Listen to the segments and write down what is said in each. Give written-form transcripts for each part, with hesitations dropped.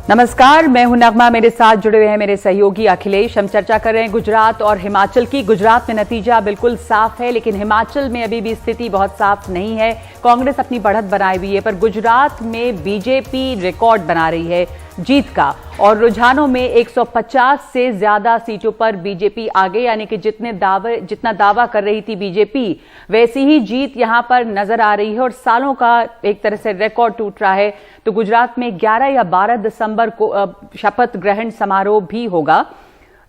नमस्कार, मैं हूं नगमा। मेरे साथ जुड़े हुए हैं मेरे सहयोगी अखिलेश। हम चर्चा कर रहे हैं गुजरात और हिमाचल की। गुजरात में नतीजा बिल्कुल साफ है, लेकिन हिमाचल में अभी भी स्थिति बहुत साफ नहीं है। कांग्रेस अपनी बढ़त बनाई हुई है, पर गुजरात में बीजेपी रिकॉर्ड बना रही है जीत का, और रुझानों में 150 से ज्यादा सीटों पर बीजेपी आगे, यानी कि जितना दावा कर रही थी बीजेपी, वैसी ही जीत यहां पर नजर आ रही है और सालों का एक तरह से रिकॉर्ड टूट रहा है। तो गुजरात में 11 या 12 दिसंबर को शपथ ग्रहण समारोह भी होगा।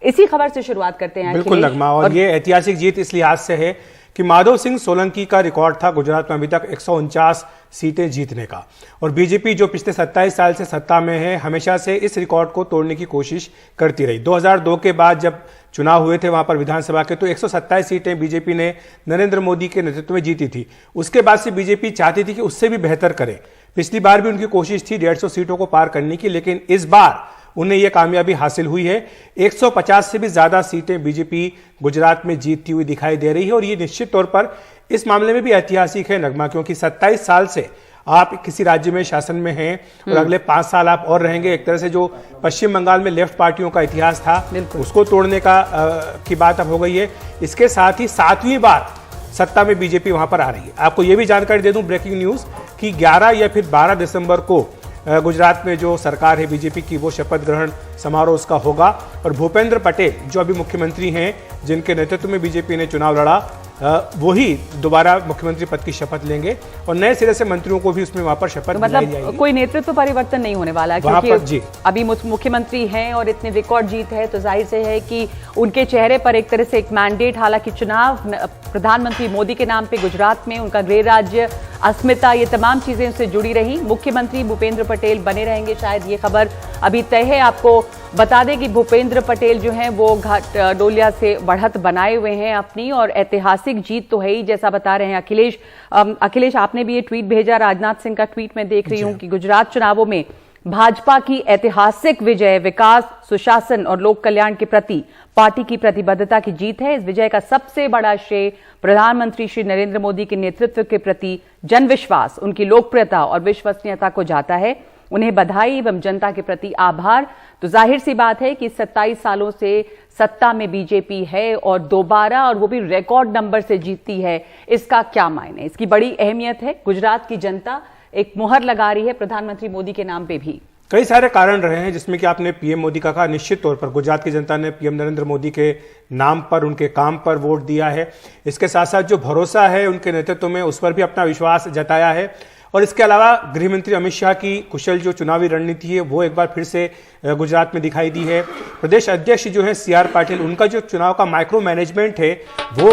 इसी खबर से शुरुआत करते हैं। बिल्कुल नगमा, और ये ऐतिहासिक जीत इस लिहाज से है कि माधव सिंह सोलंकी का रिकॉर्ड था गुजरात में अभी तक 149 सीटें जीतने का, और बीजेपी जो पिछले 27 साल से सत्ता में है, हमेशा से इस रिकॉर्ड को तोड़ने की कोशिश करती रही। 2002 के बाद जब चुनाव हुए थे वहां पर विधानसभा के, तो 127 सीटें बीजेपी ने नरेंद्र मोदी के नेतृत्व में जीती थी। उसके बाद से बीजेपी चाहती थी कि उससे भी बेहतर करे। पिछली बार भी उनकी कोशिश थी 150 सीटों को पार करने की, लेकिन इस बार उन्हें यह कामयाबी हासिल हुई है। 150 से भी ज्यादा सीटें बीजेपी गुजरात में जीतती हुई दिखाई दे रही है, और ये निश्चित तौर पर इस मामले में भी ऐतिहासिक है नगमा, क्योंकि 27 साल से आप किसी राज्य में शासन में हैं और अगले 5 साल आप और रहेंगे। एक तरह से जो पश्चिम बंगाल में लेफ्ट पार्टियों का इतिहास था उसको तोड़ने की बात अब हो गई है। इसके साथ ही 7वीं बार सत्ता में बीजेपी वहां पर आ रही है। आपको यह भी जानकारी दे दूं, ब्रेकिंग न्यूज, कि 11 या फिर 12 दिसंबर को गुजरात में जो सरकार है बीजेपी की, वो शपथ ग्रहण समारोह उसका होगा, और भूपेंद्र पटेल जो अभी मुख्यमंत्री हैं, जिनके नेतृत्व में बीजेपी ने चुनाव लड़ा, वही दोबारा मुख्यमंत्री पद की शपथ लेंगे, और नए सिरे से मंत्रियों को भी उसमें वहां पर शपथ दिलाई जाएगी। मतलब कोई नेतृत्व परिवर्तन नहीं होने वाला, क्योंकि अभी मुख्यमंत्री हैं और इतने रिकॉर्ड जीत है, तो जाहिर से है कि उनके चेहरे पर एक तरह से एक मैंडेट, हालांकि चुनाव प्रधानमंत्री मोदी के नाम पे गुजरात में, उनका गृह राज्य, अस्मिता, ये तमाम चीजें उससे जुड़ी रही। मुख्यमंत्री भूपेंद्र पटेल बने रहेंगे, शायद ये खबर अभी तय है। आपको बता दें कि भूपेंद्र पटेल जो हैं वो घाटोलिया से बढ़त बनाए हुए हैं अपनी, और ऐतिहासिक जीत तो है ही, जैसा बता रहे हैं अखिलेश। अखिलेश, आपने भी ये ट्वीट भेजा, राजनाथ सिंह का ट्वीट मैं देख रही हूं कि गुजरात चुनावों में भाजपा की ऐतिहासिक विजय विकास, सुशासन और लोक कल्याण के प्रति पार्टी की प्रतिबद्धता की जीत है। इस विजय का सबसे बड़ा श्रेय प्रधानमंत्री श्री नरेंद्र मोदी के नेतृत्व के प्रति जनविश्वास, उनकी लोकप्रियता और विश्वसनीयता को जाता है। उन्हें बधाई एवं जनता के प्रति आभार। तो जाहिर सी बात है कि 27 सालों से सत्ता में बीजेपी है और दोबारा, और वो भी रिकॉर्ड नंबर से जीतती है। इसका क्या मायने, इसकी बड़ी अहमियत है। गुजरात की जनता एक मुहर लगा रही है प्रधानमंत्री मोदी के नाम पे भी। कई सारे कारण रहे हैं, जिसमें कि आपने पीएम मोदी का कहा। निश्चित तौर पर गुजरात की जनता ने पीएम नरेंद्र मोदी के नाम पर, उनके काम पर वोट दिया है। इसके साथ साथ जो भरोसा है उनके नेतृत्व में, उस पर भी अपना विश्वास जताया है। और इसके अलावा गृह मंत्री अमित शाह की कुशल जो चुनावी रणनीति है, वो एक बार फिर से गुजरात में दिखाई दी है। प्रदेश अध्यक्ष जो है सीआर पाटिल, उनका जो चुनाव का माइक्रो मैनेजमेंट है, वो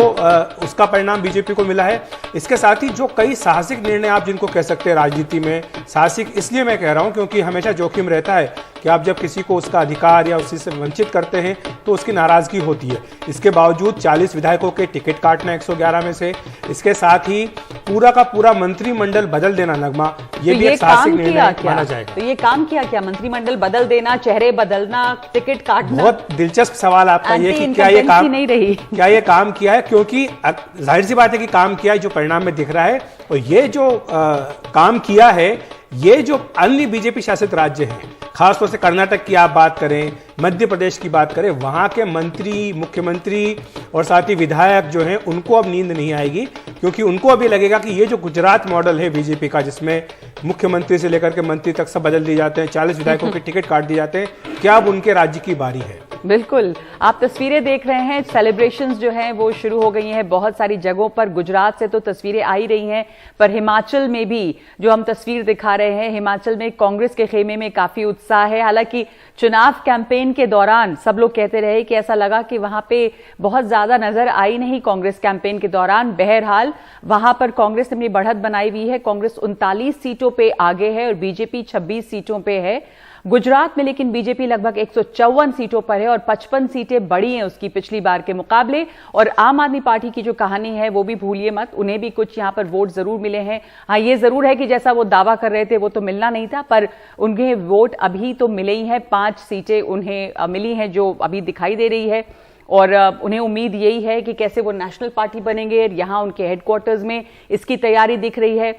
उसका परिणाम बीजेपी को मिला है। इसके साथ ही जो कई साहसिक निर्णय आप जिनको कह सकते हैं राजनीति में, साहसिक इसलिए मैं कह रहा हूं क्योंकि हमेशा जोखिम रहता है कि आप जब किसी को उसका अधिकार या उसी से वंचित करते हैं तो उसकी नाराजगी होती है। इसके बावजूद 40 विधायकों के टिकट काटना 111 में से, इसके साथ ही पूरा का पूरा मंत्रिमंडल बदल देना नगमा, ये भी एक साहसिक निर्णय माना जाएगा। तो ये काम किया क्या, मंत्रिमंडल बदल देना, चेहरे बदलना, टिकट काटना? बहुत दिलचस्प सवाल आपका ये कि क्या ये काम नहीं रही, क्या ये काम किया है? क्योंकि जाहिर सी बात है कि काम किया है, जो परिणाम में दिख रहा है। और ये जो काम किया है, ये जो अन्य बीजेपी शासित राज्य हैं, खासतौर से कर्नाटक की आप बात करें, मध्य प्रदेश की बात करें, वहां के मंत्री, मुख्यमंत्री और साथ ही विधायक जो हैं, उनको अब नींद नहीं आएगी, क्योंकि उनको अभी लगेगा कि ये जो गुजरात मॉडल है बीजेपी का, जिसमें मुख्यमंत्री से लेकर के मंत्री तक सब बदल दिए जाते हैं, 40 विधायकों के टिकट काट दिए जाते हैं, क्या अब उनके राज्य की बारी है? बिल्कुल, आप तस्वीरें देख रहे हैं, सेलिब्रेशंस जो हैं वो शुरू हो गई हैं बहुत सारी जगहों पर। गुजरात से तो तस्वीरें आ ही रही हैं, पर हिमाचल में भी जो हम तस्वीर दिखा रहे हैं, हिमाचल में कांग्रेस के खेमे में काफी उत्साह है। हालांकि चुनाव कैंपेन के दौरान सब लोग कहते रहे कि ऐसा लगा कि वहां पे बहुत ज्यादा नजर आई नहीं कांग्रेस कैंपेन के दौरान। बहरहाल वहां पर कांग्रेस ने अपनी बढ़त बनाई हुई है। कांग्रेस 39 सीटों पे आगे है और बीजेपी 26 सीटों पे है। गुजरात में लेकिन बीजेपी लगभग 154 सीटों पर है और 55 सीटें बढ़ी हैं उसकी पिछली बार के मुकाबले। और आम आदमी पार्टी की जो कहानी है वो भी भूलिए मत, उन्हें भी कुछ यहां पर वोट जरूर मिले हैं। हाँ, ये जरूर है कि जैसा वो दावा कर रहे थे वो तो मिलना नहीं था, पर उन्हें वोट अभी तो मिले ही हैं। 5 सीटें उन्हें मिली हैं जो अभी दिखाई दे रही है, और उन्हें उम्मीद यही है कि कैसे वो नेशनल पार्टी बनेंगे। यहां उनके हेडक्वार्टर्स में इसकी तैयारी दिख रही है।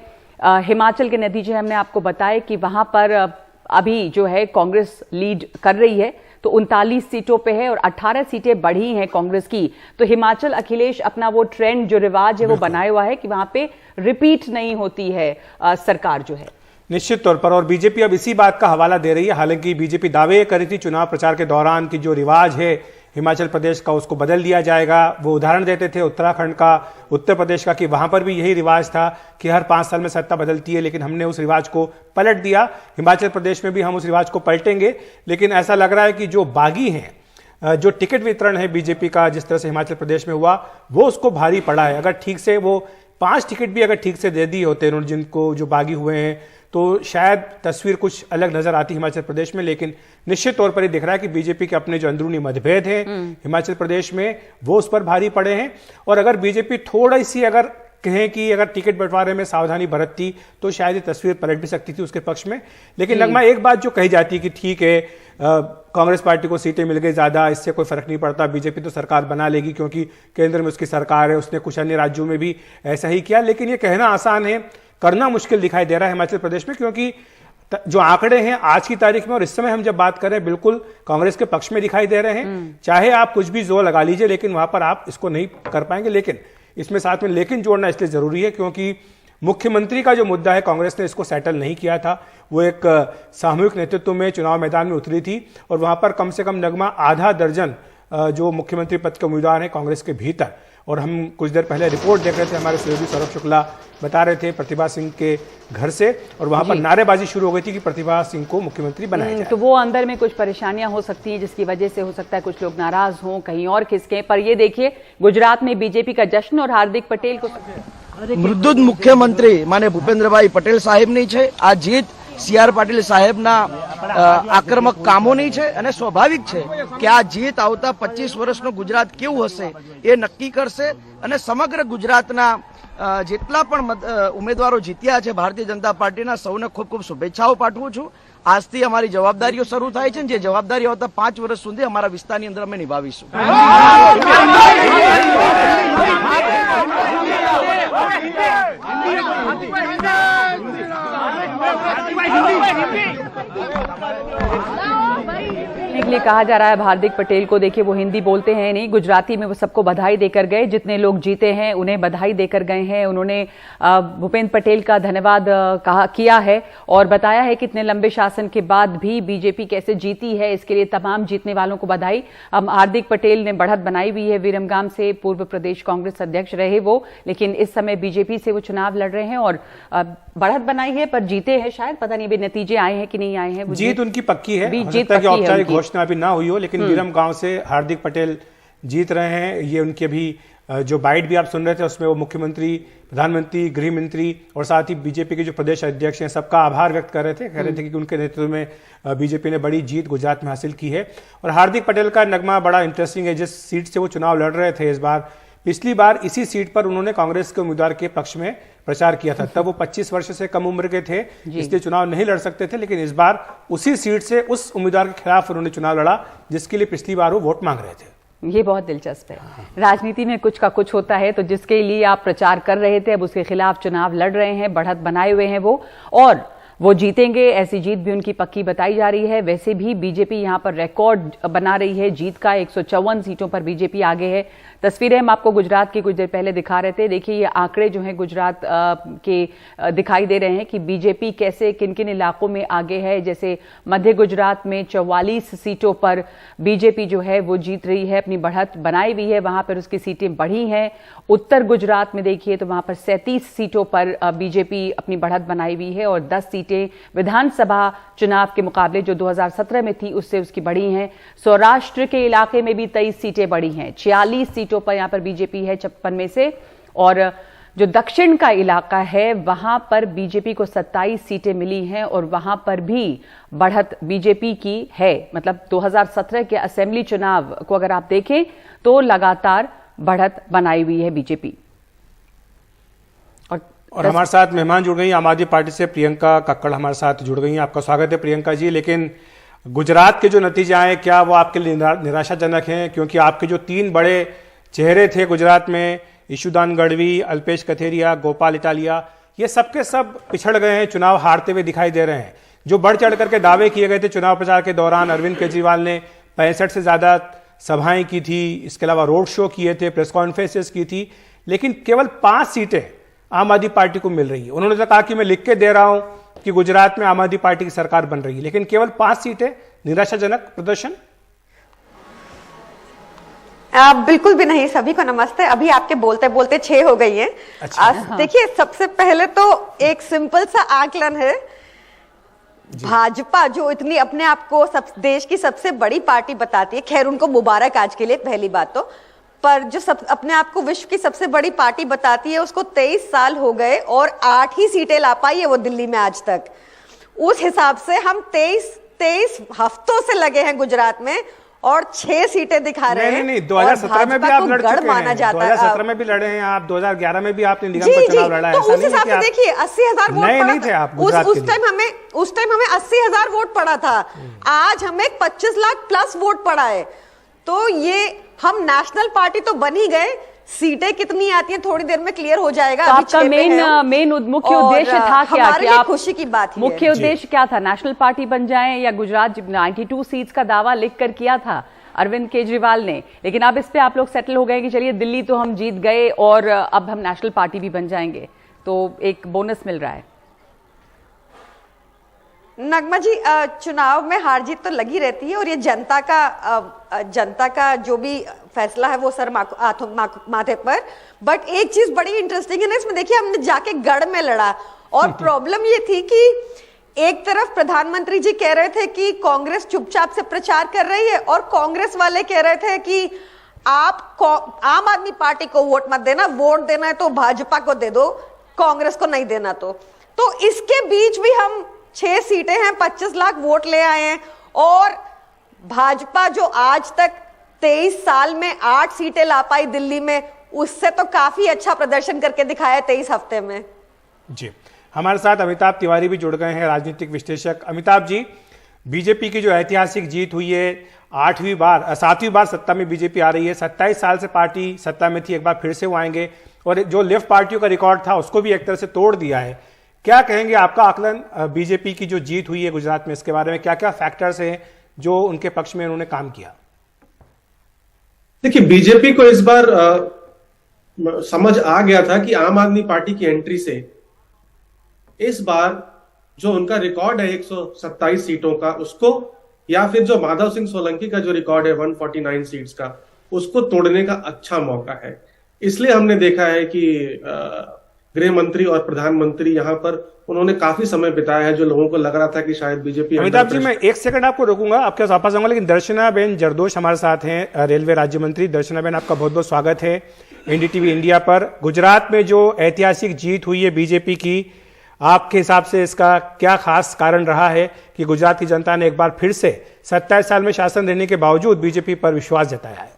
हिमाचल के नतीजे हमने आपको बताए कि वहां पर अभी जो है कांग्रेस लीड कर रही है, तो 39 सीटों पे है और 18 सीटें बढ़ी हैं कांग्रेस की। तो हिमाचल अखिलेश अपना वो ट्रेंड जो रिवाज है वो बनाया हुआ है कि वहां पे रिपीट नहीं होती है सरकार जो है। निश्चित तौर पर, और बीजेपी अब इसी बात का हवाला दे रही है। हालांकि बीजेपी दावे कर रही थी चुनाव प्रचार के दौरान कि जो रिवाज है हिमाचल प्रदेश का उसको बदल दिया जाएगा। वो उदाहरण देते थे उत्तराखंड का, उत्तर प्रदेश का, कि वहां पर भी यही रिवाज था कि हर 5 साल में सत्ता बदलती है, लेकिन हमने उस रिवाज को पलट दिया। हिमाचल प्रदेश में भी हम उस रिवाज को पलटेंगे। लेकिन ऐसा लग रहा है कि जो बागी हैं, जो टिकट वितरण है बीजेपी का जिस तरह से हिमाचल प्रदेश में हुआ, वो उसको भारी पड़ा है। अगर ठीक से वो 5 टिकट भी अगर ठीक से दे दिए होते उन्होंने, जिनको जो बागी हुए हैं, तो शायद तस्वीर कुछ अलग नजर आती हिमाचल प्रदेश में। लेकिन निश्चित तौर पर ये दिख रहा है कि बीजेपी के अपने जो अंदरूनी मतभेद हैं हिमाचल प्रदेश में, वो उस पर भारी पड़े हैं। और अगर बीजेपी थोड़ी सी अगर कहें कि अगर टिकट बंटवारे में सावधानी बरतती तो शायद ये तस्वीर पलट भी सकती थी उसके पक्ष में। लेकिन नगमा, एक बात जो कही जाती है कि ठीक है कांग्रेस पार्टी को सीटें मिल गई ज्यादा, इससे कोई फर्क नहीं पड़ता, बीजेपी तो सरकार बना लेगी क्योंकि केंद्र में उसकी सरकार है, उसने कुछ अन्य राज्यों में भी ऐसा ही किया। लेकिन ये कहना आसान है, करना मुश्किल दिखाई दे रहा है हिमाचल प्रदेश में, क्योंकि जो आंकड़े हैं आज की तारीख में और इस समय हम जब बात करें बिल्कुल कांग्रेस के पक्ष में दिखाई दे रहे हैं। चाहे आप कुछ भी जोर लगा लीजिए, लेकिन वहां पर आप इसको नहीं कर पाएंगे। लेकिन इसमें साथ में लेकिन जोड़ना इसलिए जरूरी है क्योंकि मुख्यमंत्री का जो मुद्दा है कांग्रेस ने इसको सेटल नहीं किया था। वो एक सामूहिक नेतृत्व में चुनाव मैदान में उतरी थी और वहां पर कम से कम नगमा आधा दर्जन जो मुख्यमंत्री पद के उम्मीदवार हैं कांग्रेस के भीतर, और हम कुछ देर पहले रिपोर्ट देख रहे थे, हमारे सहयोगी सौरभ शुक्ला बता रहे थे प्रतिभा सिंह के घर से, और वहां पर नारेबाजी शुरू हो गई थी कि प्रतिभा सिंह को मुख्यमंत्री बनाया जाए। तो वो अंदर में कुछ परेशानियां हो सकती हैं जिसकी वजह से हो सकता है कुछ लोग नाराज हों, कहीं और खिसकें। पर ये देखिए गुजरात में बीजेपी का जश्न और हार्दिक पटेल को મૃદુદ મુખ્યમંત્રી માને ભૂપેન્દ્રભાઈ પટેલ સાહેબની છે। આ જીત CR પાટીલ સાહેબના આક્રમક કામોની છે અને સ્વાભાવિક છે કે આ જીત આવતા 25 વર્ષનું ગુજરાત કેવું હશે એ નક્કી કરશે અને સમગ્ર ગુજરાતના જેટલા પણ ઉમેદવારો જીત્યા છે ભારતીય જનતા પાર્ટીના સૌને ખૂબ ખૂબ શુભેચ્છાઓ પાઠવું છું। આજથી અમારી જવાબદારીઓ શરૂ થાય છે, જે જવાબદારી આવતા 5 વર્ષ સુધી અમારા વિસ્તારની અંદર અમે નિભાવીશું। के लिए कहा जा रहा है हार्दिक पटेल को। देखिए वो हिंदी बोलते हैं नहीं, गुजराती में वो सबको बधाई देकर गए, जितने लोग जीते हैं उन्हें बधाई देकर गए हैं। उन्होंने भूपेंद्र पटेल का धन्यवाद किया है और बताया है कि इतने लंबे शासन के बाद भी बीजेपी कैसे जीती है, इसके लिए तमाम जीतने वालों को बधाई। हार्दिक पटेल ने बढ़त बनाई हुई है, विरमगाम से पूर्व प्रदेश कांग्रेस अध्यक्ष रहे वो, लेकिन इस समय बीजेपी से वो चुनाव लड़ रहे हैं और बढ़त बनाई है, पर जीते हैं शायद, पता नहीं अभी नतीजे आए हैं कि नहीं आए हैं। जीत उनकी पक्की है, जीत पक्की है, औपचारिक घोषणा अभी ना हुई हो, लेकिन विरम गांव से हार्दिक पटेल जीत रहे हैं। ये उनके अभी जो बाइट भी आप सुन रहे थे उसमें वो मुख्यमंत्री, प्रधानमंत्री, गृह मंत्री और साथ ही बीजेपी के जो प्रदेश अध्यक्ष हैं सबका आभार व्यक्त कर रहे थे। कह रहे थे कि उनके नेतृत्व में बीजेपी ने बड़ी जीत गुजरात में हासिल की है। और हार्दिक पटेल का नगमा बड़ा इंटरेस्टिंग है, जिस सीट से वो चुनाव लड़ रहे थे इस बार, पिछली बार इसी सीट पर उन्होंने कांग्रेस के उम्मीदवार के पक्ष में प्रचार किया था। तब वो 25 वर्ष से कम उम्र के थे, इसलिए चुनाव नहीं लड़ सकते थे, लेकिन इस बार उसी सीट से उस उम्मीदवार के खिलाफ उन्होंने चुनाव लड़ा जिसके लिए पिछली बार वो वोट मांग रहे थे। ये बहुत दिलचस्प है। राजनीति में कुछ का कुछ होता है, तो जिसके लिए आप प्रचार कर रहे थे अब उसके खिलाफ चुनाव लड़ रहे हैं, बढ़त बनाए हुए हैं वो, और वो जीतेंगे, ऐसी जीत भी उनकी पक्की बताई जा रही है। वैसे भी बीजेपी यहां पर रिकॉर्ड बना रही है जीत का, 154 सीटों पर बीजेपी आगे है। तस्वीरें हम आपको गुजरात की कुछ देर पहले दिखा रहे थे। देखिए ये आंकड़े जो हैं गुजरात के दिखाई दे रहे हैं कि बीजेपी कैसे किन किन इलाकों में आगे है। जैसे मध्य गुजरात में 44 सीटों पर बीजेपी जो है वो जीत रही है, अपनी बढ़त बनाई हुई है, वहां पर उसकी सीटें बढ़ी हैं। उत्तर गुजरात में देखिए तो वहां पर 37 सीटों पर बीजेपी अपनी बढ़त बनाई हुई है और 10 सीटें विधानसभा चुनाव के मुकाबले जो 2017 में थी उससे उसकी बढ़ी हैं। सौराष्ट्र के इलाके में भी 23 सीटें बढ़ी हैं, 46 सीटों पर यहां पर बीजेपी है 56 में से। और जो दक्षिण का इलाका है वहां पर बीजेपी को 27 सीटें मिली हैं और वहां पर भी बढ़त बीजेपी की है। मतलब 2017 के असेंबली चुनाव को अगर आप देखें तो लगातार बढ़त बनाई हुई है बीजेपी। और हमारे साथ मेहमान जुड़ गई आम आदमी पार्टी से प्रियंका कक्कड़ हमारे साथ जुड़ गई हैं। आपका स्वागत है प्रियंका जी। लेकिन गुजरात के जो नतीजे आए क्या वो आपके लिए निराशाजनक हैं? क्योंकि आपके जो 3 बड़े चेहरे थे गुजरात में, ईशुदान गढ़वी, अल्पेश कथेरिया, गोपाल इटालिया, ये सब के सब पिछड़ गए हैं, चुनाव हारते हुए दिखाई दे रहे हैं। जो बढ़ चढ़ करके दावे किए गए थे चुनाव प्रचार के दौरान, अरविंद केजरीवाल ने 65 से ज्यादा सभाएं की थी, इसके अलावा रोड शो किए थे, प्रेस कॉन्फ्रेंसेस की थी, लेकिन केवल 5 सीटें आम आदमी पार्टी को मिल रही है। उन्होंने तो कहा कि मैं लिख के दे रहा हूं कि गुजरात में आम आदमी पार्टी की सरकार बन रही है, लेकिन केवल 5 सीटें, निराशाजनक प्रदर्शन। बिल्कुल भी नहीं। सभी को नमस्ते। अभी आपके बोलते बोलते 6 हो गई है। अच्छा। देखिए, सबसे पहले तो एक सिंपल सा आकलन है, भाजपा जो इतनी अपने आप को देश की सबसे बड़ी पार्टी बताती है, खैर उनको मुबारक आज के लिए पहली बात तो, पर जो अपने आप को विश्व की सबसे बड़ी पार्टी बताती है, उसको 23 साल हो गए और 8 ही सीटें ला पाई है वो दिल्ली में आज तक। उस हिसाब से हम 23 हफ्तों से लगे हैं गुजरात में और 6 सीटें दिखा रहे हैं। नहीं, 2017 में भी आप लड़ चुके हैं, 2017 में भी लड़े हैं आप, 2011 में भी आपने निगम का चुनाव लड़ा है। तो उस हिसाब से देखिए 80,000 वोट नहीं थे आप उस टाइम हमें 80,000 वोट पड़ा था, आज हमें 25 लाख प्लस वोट पड़ा है। तो ये हम नेशनल पार्टी तो बन ही गए, सीटें कितनी आती हैं थोड़ी देर में क्लियर हो जाएगा। तो आपका मेन मुख्य उद्देश्य था क्या कि आप, खुशी की बात है, मुख्य उद्देश्य क्या था, नेशनल पार्टी बन जाएं या गुजरात 92 सीट्स का दावा लिखकर किया था अरविंद केजरीवाल ने, लेकिन अब इस पे आप लोग सेटल हो गए कि चलिए दिल्ली तो हम जीत गए और अब हम नेशनल पार्टी भी बन जाएंगे, तो एक बोनस मिल रहा है। नगमा जी, चुनाव में हार जीत तो लगी रहती है और ये जनता का जो भी फैसला है वो सर माथे पर। बट एक चीज बड़ी इंटरेस्टिंग है ना इसमें, देखिए हमने जाके गढ़ में लड़ा और प्रॉब्लम ये थी कि एक तरफ प्रधानमंत्री जी कह रहे थे कि कांग्रेस चुपचाप से प्रचार कर रही है और कांग्रेस वाले कह रहे थे कि आप आम आदमी पार्टी को वोट मत देना, वोट देना है तो भाजपा को दे दो, कांग्रेस को नहीं देना। तो इसके बीच भी हम 6 सीटें हैं, 25 लाख वोट ले आए हैं और भाजपा जो आज तक 23 साल में 8 सीटें ला पाई दिल्ली में, उससे तो काफी अच्छा प्रदर्शन करके दिखाया 23 हफ्ते में। जी, हमारे साथ अमिताभ तिवारी भी जुड़ गए हैं, राजनीतिक विश्लेषक। अमिताभ जी, बीजेपी की जो ऐतिहासिक जीत हुई है, 7वीं बार सत्ता में बीजेपी आ रही है, 27 साल से पार्टी सत्ता में थी, एक बार फिर से वो आएंगे और जो लेफ्ट पार्टियों का रिकॉर्ड था उसको भी एक तरह से तोड़ दिया है। क्या कहेंगे, आपका आकलन बीजेपी की जो जीत हुई है गुजरात में, इसके बारे में क्या क्या फैक्टर्स हैं जो उनके पक्ष में उन्होंने काम किया? देखिए, बीजेपी को इस बार समझ आ गया था कि आम आदमी पार्टी की एंट्री से इस बार जो उनका रिकॉर्ड है 127 सीटों का, उसको या फिर जो माधव सिंह सोलंकी का जो रिकॉर्ड है 149 सीट्स का, उसको तोड़ने का अच्छा मौका है। इसलिए हमने देखा है कि गृह मंत्री और प्रधानमंत्री यहाँ पर उन्होंने काफी समय बिताया है, जो लोगों को लग रहा था कि शायद बीजेपी। अमिताभ जी, मैं 1 सेकंड आपको रोकूंगा, आपके पास वापस आऊंगा, लेकिन दर्शनाबेन जरदोश हमारे साथ हैं, रेलवे राज्य मंत्री। दर्शनाबेन, आपका बहुत बहुत स्वागत है एनडीटीवी इंडिया पर। गुजरात में जो ऐतिहासिक जीत हुई है बीजेपी की, आपके हिसाब से इसका क्या खास कारण रहा है कि गुजरात की जनता ने एक बार फिर से 27 साल में शासन रहने के बावजूद बीजेपी पर विश्वास जताया है?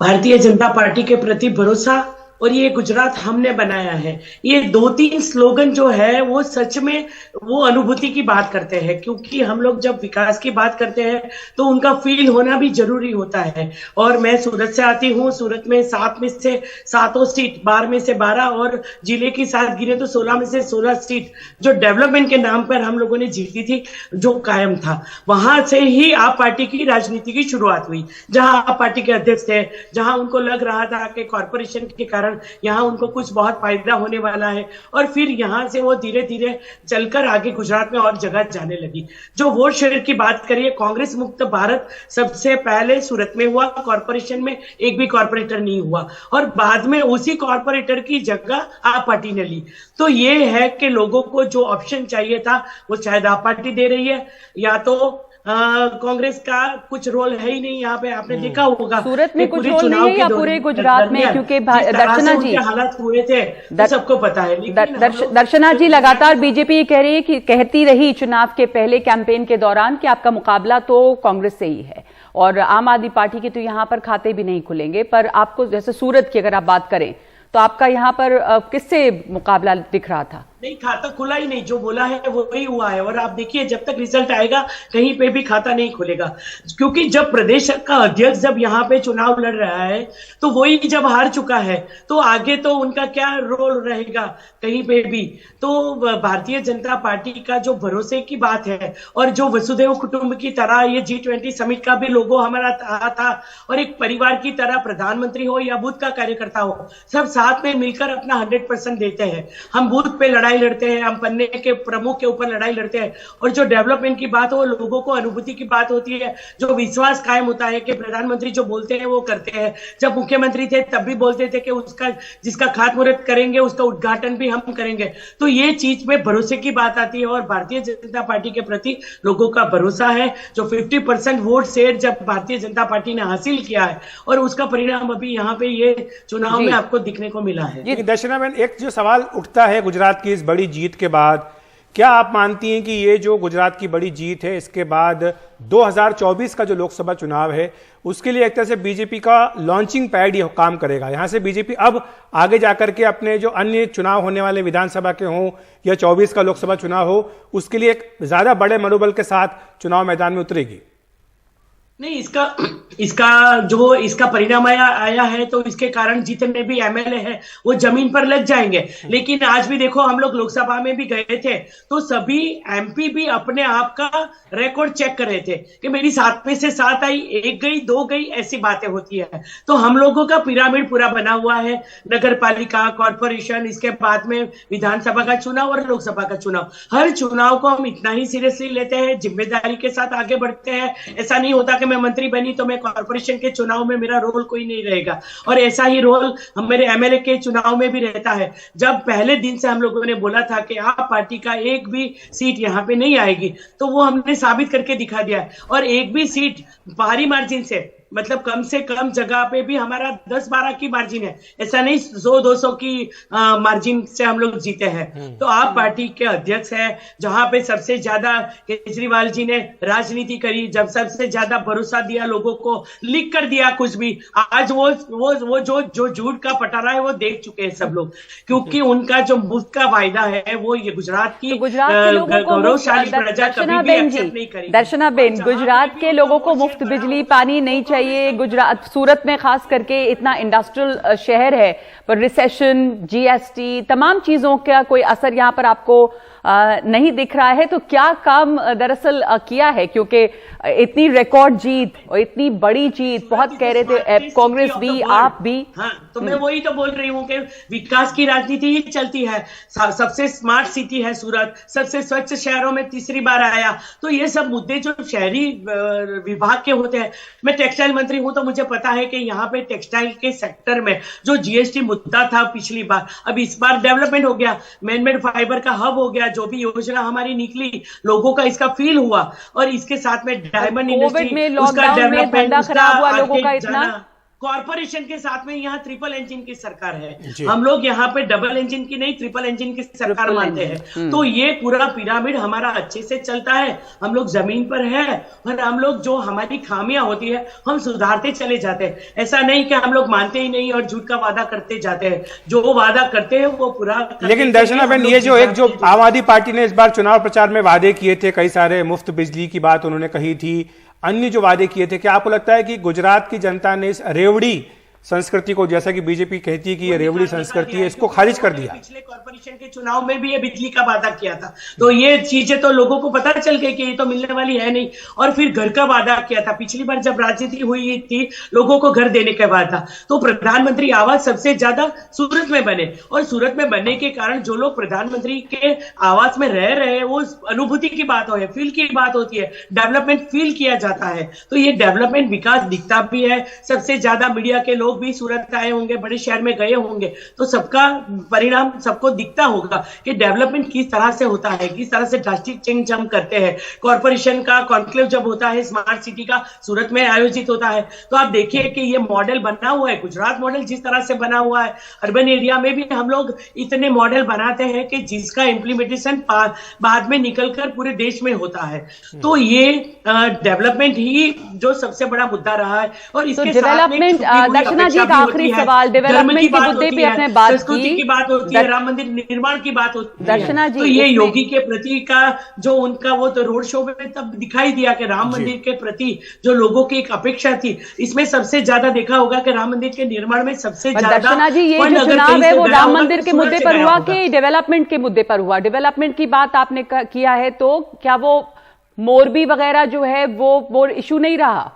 भारतीय जनता पार्टी के प्रति भरोसा और ये गुजरात हमने बनाया है, ये 2-3 स्लोगन जो है वो सच में वो अनुभूति की बात करते हैं, क्योंकि हम लोग जब विकास की बात करते हैं तो उनका फील होना भी जरूरी होता है। और मैं सूरत से आती हूँ, सूरत में 7 में से 7 सीट, 12 में से 12 और जिले की 7 गिरे तो 16 में से 16 सीट जो डेवलपमेंट के नाम पर हम लोगों ने जीती थी, जो कायम था, वहां से ही आप पार्टी की राजनीति की शुरुआत हुई, जहां आप पार्टी के अध्यक्ष थे, जहां उनको लग रहा था कि कॉर्पोरेशन के कारण यहाँ उनको कुछ बहुत फायदा होने वाला है, और फिर यहाँ से वो धीरे धीरे चलकर आगे गुजरात में और जगह जाने लगी। जो वोट शेयर की बात करिए, कांग्रेस मुक्त भारत सबसे पहले सूरत में हुआ, कॉर्पोरेशन में एक भी कॉर्पोरेटर नहीं हुआ, और बाद में उसी कॉर्पोरेटर की जगह आप पार्टी ने ली। तो ये है कि लोगों को जो ऑप्शन चाहिए था वो शायद आप पार्टी दे रही है, या तो कांग्रेस का कुछ रोल है ही नहीं यहाँ पे। आपने देखा होगा सूरत में कुछ रोल नहीं है या पूरे गुजरात में, क्योंकि दर्शना जी हालात हुए थे तो सबको पता है। दर्शना जी, लगातार बीजेपी ये कह रही है कि कहती रही चुनाव के पहले कैंपेन के दौरान कि आपका मुकाबला तो कांग्रेस से ही है और आम आदमी पार्टी के तो यहाँ पर खाते भी नहीं खुलेंगे, पर आपको जैसे सूरत की अगर आप बात करें तो आपका यहाँ पर किससे मुकाबला दिख रहा था? नहीं, खाता खुला ही नहीं, जो बोला है वही हुआ है। और आप देखिए जब तक रिजल्ट आएगा कहीं पे भी खाता नहीं खुलेगा, क्योंकि जब प्रदेश का अध्यक्ष जब यहाँ पे चुनाव लड़ रहा है तो वही जब हार चुका है तो आगे तो उनका क्या रोल रहेगा कहीं पे भी। तो भारतीय जनता पार्टी का जो भरोसे की बात है और जो वसुधैव कुटुंब की तरह ये G20 समिट का भी लोगो हमारा था और एक परिवार की तरह प्रधानमंत्री हो या बूथ का कार्यकर्ता हो, सब साथ में मिलकर अपना 100% देते हैं। हम बूथ पे लड़ाई लड़ते हैं, हम पन्ने के प्रमुख के ऊपर लड़ाई लड़ते हैं, और जो डेवलपमेंट की बात हो, लोगों को अनुभूति की बात होती है, जो विश्वास कायम होता है कि प्रधानमंत्री जो बोलते हैं वो करते हैं। जब मुख्यमंत्री थे तब भी बोलते थे कि उसका जिसका खातमुहूर्त करेंगे उसका उद्घाटन भी हम करेंगे। तो ये चीज में भरोसे की बात आती है और भारतीय जनता पार्टी के प्रति लोगों का भरोसा है। जो 50% वोट शेयर जब भारतीय जनता पार्टी ने हासिल किया है और उसका परिणाम अभी यहाँ पे ये चुनाव में आपको दिखने को मिला है। दर्शना बहन, एक जो सवाल उठता है गुजरात की इस बड़ी जीत के बाद, क्या आप मानती हैं कि ये जो गुजरात की बड़ी जीत है इसके बाद 2024 का जो लोकसभा चुनाव है उसके लिए एक तरह से बीजेपी का लॉन्चिंग पैड ये काम करेगा? यहां से बीजेपी अब आगे जाकर के अपने जो अन्य चुनाव होने वाले विधानसभा के हों या 24 का लोकसभा चुनाव हो उसके लिए एक ज्यादा बड़े मनोबल के साथ चुनाव मैदान में उतरेगी? नहीं, इसका परिणाम आया है तो इसके कारण जितने भी एमएलए हैं वो जमीन पर लग जाएंगे। लेकिन आज भी देखो, हम लोग लोकसभा में भी गए थे तो सभी एमपी भी अपने आप का रिकॉर्ड चेक कर रहे थे कि मेरी 7 में से 7 आई, 1 गई, 2 गई, ऐसी बातें होती है। तो हम लोगों का पिरामिड पूरा बना हुआ है, नगर पालिका, कॉर्पोरेशन, इसके बाद में विधानसभा का चुनाव और लोकसभा का चुनाव। हर चुनाव को हम इतना ही सीरियसली लेते हैं, जिम्मेदारी के साथ आगे बढ़ते हैं। ऐसा नहीं होता मैं मंत्री बनी तो मैं कॉर्पोरेशन के चुनाव में मेरा रोल कोई नहीं रहेगा, और ऐसा ही रोल मेरे एमएलए के चुनाव में भी रहता है। जब पहले दिन से हम लोगों ने बोला था कि आप पार्टी का एक भी सीट यहां पे नहीं आएगी, तो वो हमने साबित करके दिखा दिया है। और एक भी सीट भारी मार्जिन से, मतलब कम से कम जगह पे भी हमारा 10-12 की मार्जिन है, ऐसा नहीं 100-200 की मार्जिन से हम लोग जीते हैं। तो आप पार्टी के अध्यक्ष हैं, जहां पे सबसे ज्यादा केजरीवाल जी ने राजनीति करी, जब सबसे ज्यादा भरोसा दिया लोगों को, लिख कर दिया कुछ भी, आज वो जो झूठ का पटारा है वो देख चुके हैं सब लोग, क्योंकि उनका जो मुफ्त का वायदा है वो ये गुजरात की गौरवशाली प्रजा कभी भी एक्सेप्ट नहीं करेगी। दर्शना बेन, गुजरात के लोगों को मुफ्त बिजली पानी नहीं चाहिए। गुजरात, सूरत में खास करके इतना इंडस्ट्रियल शहर है, पर रिसेशन, जीएसटी, तमाम चीजों का कोई असर यहां पर आपको नहीं दिख रहा है। तो क्या काम दरअसल किया है, क्योंकि इतनी रिकॉर्ड जीत और इतनी बड़ी जीत, बहुत कह रहे थे कांग्रेस भी, आप भी। हाँ, तो मैं वही तो बोल रही हूँ कि विकास की राजनीति ही चलती है। सबसे स्मार्ट सिटी है सूरत, सबसे स्वच्छ शहरों में तीसरी बार आया। तो ये सब मुद्दे जो शहरी विभाग के होते हैं, मैं टेक्सटाइल मंत्री हूं तो मुझे पता है कि यहाँ पे टेक्सटाइल के सेक्टर में जो जीएसटी मुद्दा था पिछली बार, अब इस बार डेवलपमेंट हो गया, मैनमेड फाइबर का हब हो गया, जो भी योजना हमारी निकली लोगों का इसका फील हुआ, और इसके साथ में डायमंड इंडस्ट्री, उसका डेवलपमेंट, उसका कॉर्पोरेशन के साथ में यहाँ ट्रिपल इंजन की सरकार है। हम लोग यहाँ पे डबल इंजन की नहीं, ट्रिपल इंजन की सरकार मानते हैं। तो ये पूरा पिरामिड हमारा अच्छे से चलता है, हम लोग जमीन पर है, और हम लोग जो हमारी खामियां होती है हम सुधारते चले जाते हैं। ऐसा नहीं कि हम लोग मानते ही नहीं और झूठ का वादा करते जाते हैं, जो वादा करते हैं वो पूरा। लेकिन दर्शना बहन, ये जो आम आदमी पार्टी ने इस बार चुनाव प्रचार में वादे किए थे, कई सारे मुफ्त बिजली की बात उन्होंने कही थी, अन्य जो वादे किए थे, क्या आपको लगता है कि गुजरात की जनता ने इस रेवड़ी संस्कृति को, जैसा कि बीजेपी कहती है कि ये रेवड़ी संस्कृति है, इसको खारिज कर दिया? पिछले कॉर्पोरेशन के चुनाव में भी ये बिजली का वादा किया था, तो ये चीजें तो लोगों को पता चल गई कि ये तो मिलने वाली है नहीं। और फिर घर का वादा किया था, पिछली बार जब राजनीति हुई थी लोगों को घर देने का वादा, तो प्रधानमंत्री आवास सबसे ज्यादा सूरत में बने, और सूरत में बनने के कारण जो लोग प्रधानमंत्री के आवास में रह रहे हैं वो अनुभूति की बात हो, फील की बात होती है, डेवलपमेंट फील किया जाता है। तो ये डेवलपमेंट विकास दिखता भी है, सबसे ज्यादा मीडिया के लोग भी सूरत आए होंगे, बड़े शहर में गए होंगे, तो सबका परिणाम सबको दिखता होगा कि डेवलपमेंट किस तरह से होता है, किस तरह से ड्रास्टिक चेंज हम करते हैं। कॉर्पोरेशन का कॉन्क्लेव जब होता है स्मार्ट सिटी का, सूरत में आयोजित होता है, तो आप देखिए कि ये मॉडल बना हुआ है, गुजरात मॉडल जिस तरह से बना हुआ है, अर्बन एरिया में भी हम लोग इतने मॉडल बनाते हैं कि जिसका इम्प्लीमेंटेशन बाद में निकलकर पूरे देश में होता है। तो ये डेवलपमेंट ही जो सबसे बड़ा मुद्दा रहा है। और इसके डेवलपमेंट, दर्शना दर्शना जी, एक आखिरी सवाल, डेवलपमेंट के मुद्दे पे आपने बात की, संस्कृति की बात होती है, राम मंदिर निर्माण की बात होती है। दर्शना जी, तो ये योगी के प्रति का जो उनका वो तो रोड शो में तब दिखाई दिया कि राम मंदिर के प्रति जो लोगों की एक अपेक्षा थी, इसमें सबसे ज्यादा देखा होगा कि राम मंदिर के निर्माण में सबसे ज्यादा। दर्शना जी, ये जो चुनाव है वो राम मंदिर के मुद्दे पर हुआ कि डेवलपमेंट के मुद्दे पर हुआ? डेवलपमेंट की बात आपने किया है तो क्या वो मोरबी वगैरह जो है वो इशू नहीं रहा?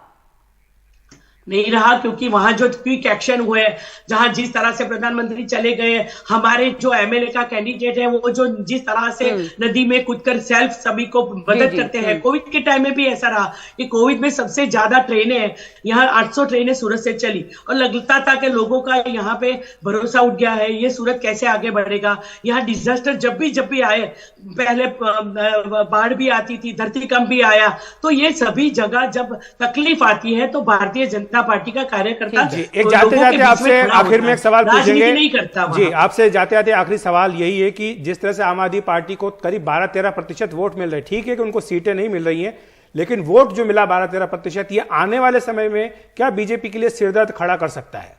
नहीं रहा, क्योंकि वहां जो क्विक एक्शन हुए, जहां जिस तरह से प्रधानमंत्री चले गए, हमारे जो एमएलए का कैंडिडेट है वो जो जिस तरह से नदी में कूदकर सेल्फ सभी को मदद करते हैं। कोविड के टाइम में भी ऐसा रहा कि कोविड में सबसे ज्यादा ट्रेनें यहाँ 800 ट्रेनें सूरत से चली और लगता था कि लोगों का यहाँ पे भरोसा उठ गया है, ये सूरत कैसे आगे बढ़ेगा। यहाँ डिजास्टर जब भी आए, पहले बाढ़ भी आती थी, धरतीकंप भी आया, तो ये सभी जगह जब तकलीफ आती है तो भारतीय जनता पार्टी का कार्यकर्ता जी, एक जाते जाते आपसे आखिर में एक सवाल पूछेंगे नहीं करता जी, आपसे जाते जाते आखिरी सवाल यही है कि जिस तरह से आम आदमी पार्टी को करीब 12-13% वोट मिल रहे, ठीक है कि उनको सीटें नहीं मिल रही हैं, लेकिन वोट जो मिला 12-13%, ये आने वाले समय में क्या बीजेपी के लिए सिरदर्द खड़ा कर सकता है?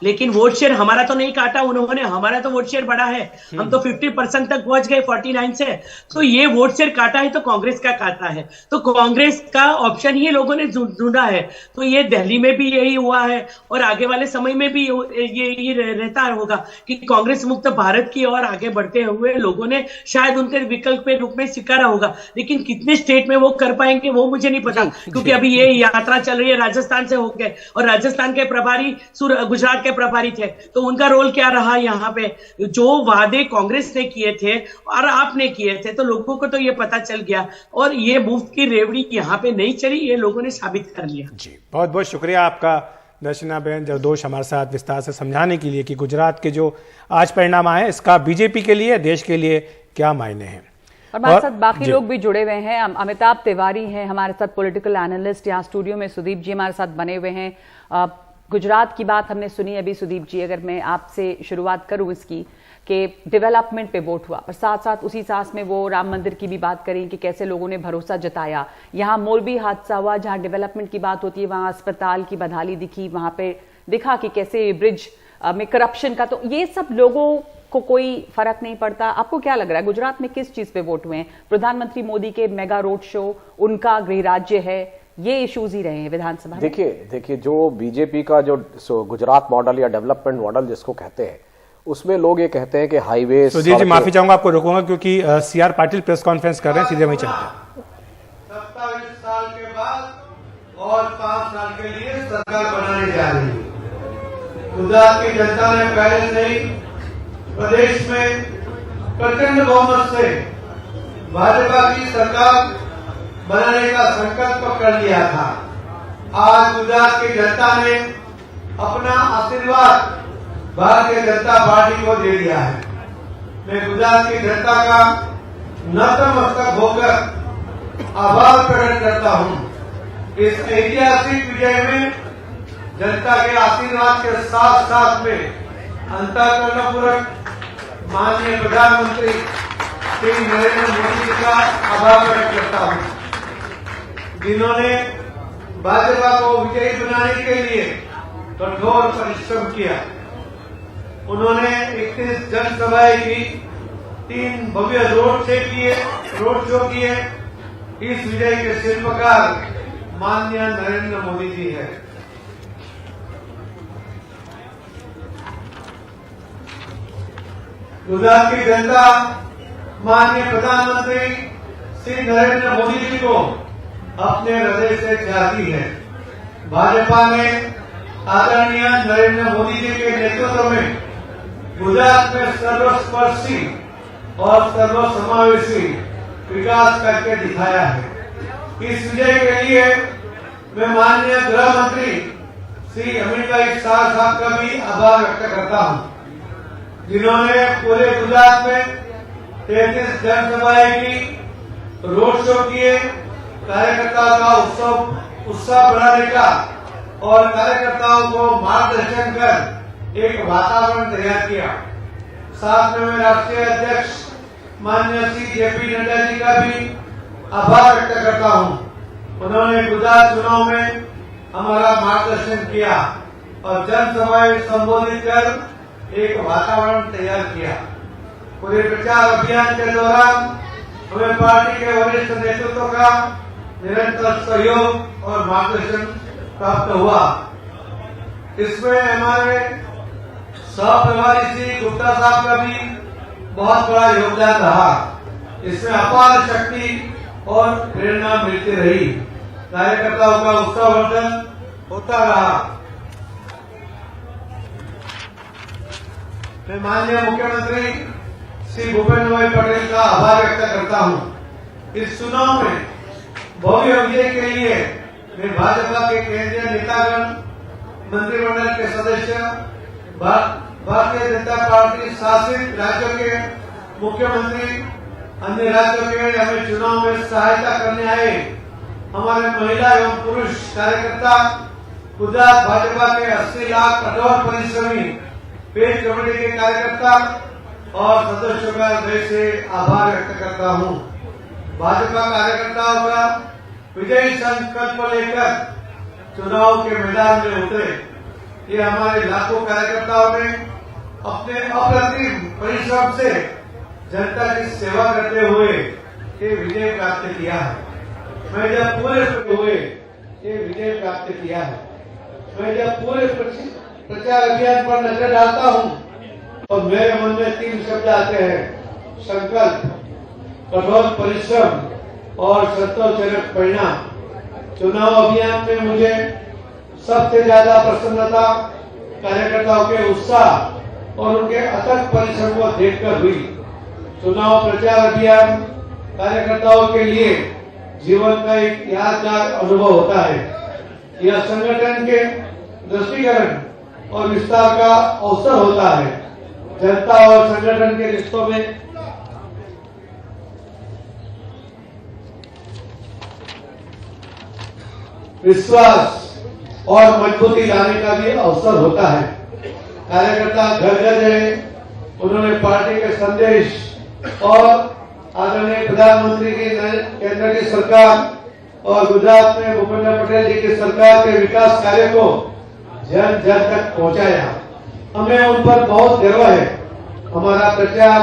लेकिन वोट शेयर हमारा तो नहीं काटा उन्होंने, हमारा तो वोट शेयर बढ़ा है, हम तो 50% तक पहुंच गए 49 से। तो ये वोट शेयर काटा है तो कांग्रेस का काटा है, तो कांग्रेस का ऑप्शन ही लोगों ने ढूंढा है। तो ये दिल्ली में भी यही हुआ है और आगे वाले समय में भी ये रहता होगा कि कांग्रेस मुक्त भारत की ओर आगे बढ़ते हुए लोगों ने शायद उनके विकल्प के रूप में स्वीकारा होगा, लेकिन कितने स्टेट में वो कर पाएंगे वो मुझे नहीं पता, क्योंकि अभी ये यात्रा चल रही है राजस्थान से होकर, और राजस्थान के प्रभारी गुजरात के प्रभारी थे, तो उनका रोल क्या रहा यहाँ पे? जो वादे कांग्रेस ने किए थे और आपने किए थे, तो लोगों को तो ये पता चल गया, और ये मुफ्त की रेवड़ी यहाँ पे नहीं चली, ये लोगों ने साबित कर लिया। जी, बहुत बहुत शुक्रिया आपका दर्शना बहन जरदोश, हमारे साथ विस्तार से समझाने के लिए कि गुजरात के जो आज परिणाम आए इसका बीजेपी के लिए, देश के लिए क्या मायने हैं। और हमारे साथ बाकी लोग भी जुड़े हुए हैं। अमिताभ तिवारी हैं हमारे साथ, पॉलिटिकल एनालिस्ट, यहाँ स्टूडियो में सुदीप जी हमारे साथ बने हुए हैं। गुजरात की बात हमने सुनी अभी। सुदीप जी, अगर मैं आपसे शुरुआत करूं इसकी कि डेवलपमेंट पे वोट हुआ, पर साथ साथ उसी सांस में वो राम मंदिर की भी बात करें कि कैसे लोगों ने भरोसा जताया। यहाँ मोरबी हादसा हुआ, जहाँ डेवलपमेंट की बात होती है, वहाँ अस्पताल की बदहाली दिखी, वहाँ पे दिखा कि कैसे ब्रिज में करप्शन का, तो ये सब लोगों को कोई फर्क नहीं पड़ता। आपको क्या लग रहा है गुजरात में किस चीज पे वोट हुए हैं? प्रधानमंत्री मोदी के मेगा रोड शो, उनका गृह राज्य है, ये इश्यूज ही रहे हैं विधानसभा में। देखिए जो बीजेपी का जो गुजरात मॉडल या डेवलपमेंट मॉडल जिसको कहते हैं, उसमें लोग ये कहते हैं कि हाईवे। सुधीर जी माफी चाहूंगा, आपको रोकूंगा क्योंकि सीआर पाटिल प्रेस कॉन्फ्रेंस कर रहे हैं, सीधे वहीं चलते हैं। 27 साल के बाद और 5 साल के लिए सरकार बनाने जा रही है। गुजरात की जनता ने पहले से ही प्रदेश में प्रचंड बहुमत से भाजपा की सरकार बनाने का संकल्प कर लिया था। आज गुजरात की जनता ने अपना आशीर्वाद भारतीय जनता पार्टी को दे दिया है। मैं गुजरात की जनता का नतमस्तक होकर आभार प्रकट करता हूं। इस ऐतिहासिक विजय में जनता के आशीर्वाद के साथ साथ में अंतःकरणपूर्वक माननीय प्रधानमंत्री श्री नरेंद्र मोदी जी का आभार प्रकट करता हूं, जिन्होंने भाजपा को विजयी बनाने के लिए कठोर परिश्रम किया। उन्होंने 31 जनसभाएं की, 3 भव्य रोड शो किए। इस विजय के शिल्पकार माननीय नरेंद्र मोदी जी है। गुजरात की जनता माननीय प्रधानमंत्री श्री नरेंद्र मोदी जी को अपने हृदय से चाहती है। भाजपा ने आदरणीय नरेंद्र मोदी जी के नेतृत्व में गुजरात में सर्वस्पर्शी और सर्वसमावेशी विकास करके दिखाया है। इस विजय के लिए मैं माननीय गृह मंत्री श्री अमित भाई शाह साहब का भी आभार व्यक्त करता हूं, जिन्होंने पूरे गुजरात में 33 जनसभाएं की, रोड शो किए, कार्यकर्ताओं का उत्साह बढ़ाने का और कार्यकर्ताओं को मार्गदर्शन कर एक वातावरण तैयार किया। साथ में मैं राष्ट्रीय अध्यक्ष माननीय श्री जेपी नड्डा जी का भी आभार व्यक्त करता हूं। उन्होंने गुजरात चुनाव में हमारा मार्गदर्शन किया। और जनसभाएं संबोधित कर एक वातावरण तैयार किया। पूरे प्रचार अभियान के दौरान हमें पार्टी के वरिष्ठ नेतृत्व का निरंतर सहयोग और मार्गदर्शन प्राप्त हुआ। इसमें हमारे सहप्रभारी श्री गुप्ता साहब का भी बहुत बड़ा योगदान रहा। इसमें अपार शक्ति और प्रेरणा मिलती रही। कार्यकर्ताओं का उत्साहवर्धन होता रहा। मैं माननीय मुख्यमंत्री श्री भूपेंद्र भाई पटेल का आभार व्यक्त करता हूं। इस चुनाव में भव्य विजय के लिए मैं भाजपा के केंद्रीय नेतागण, मंत्रिमंडल के सदस्य, भारतीय जनता पार्टी शासित राज्यों के मुख्यमंत्री, अन्य राज्यों के हमें चुनाव में सहायता करने आए हमारे महिला एवं पुरुष कार्यकर्ता, गुजरात भाजपा के 80 लाख कठोर परिश्रमी पेज कमेटी के कार्यकर्ता और सदस्यों का हृदय से आभार व्यक्त करता हूं। भाजपा कार्यकर्ताओं का विजयी संकल्प लेकर चुनाव के मैदान में उतरे। ये हमारे लाखों कार्यकर्ताओं ने अपने अप्रतिम परिश्रम से जनता की सेवा करते हुए ये विजय प्राप्त किया है। मैं जब पूरे प्रचार अभियान पर नजर डालता हूं और मेरे मन में 3 शब्द आते हैं: संकल्प, कठोर परिश्रम और संतोषजनक परिणाम। चुनाव अभियान में मुझे सबसे ज्यादा प्रसन्नता कार्यकर्ताओं के उत्साह और उनके अथक परिश्रम को देखकर हुई। चुनाव प्रचार अभियान कार्यकर्ताओं के लिए जीवन का एक यादगार अनुभव होता है। यह संगठन के दृष्टिकरण और विस्तार का अवसर होता है। जनता और संगठन के रिश्तों में विश्वास और मजबूती लाने का भी अवसर होता है। कार्यकर्ता घर घर रहे, उन्होंने पार्टी के संदेश और आदरणीय प्रधानमंत्री की केंद्र की सरकार और गुजरात में भूपेंद्र पटेल जी की सरकार के विकास कार्य को जन जन तक पहुंचाया। हमें उन पर बहुत गर्व है। हमारा प्रचार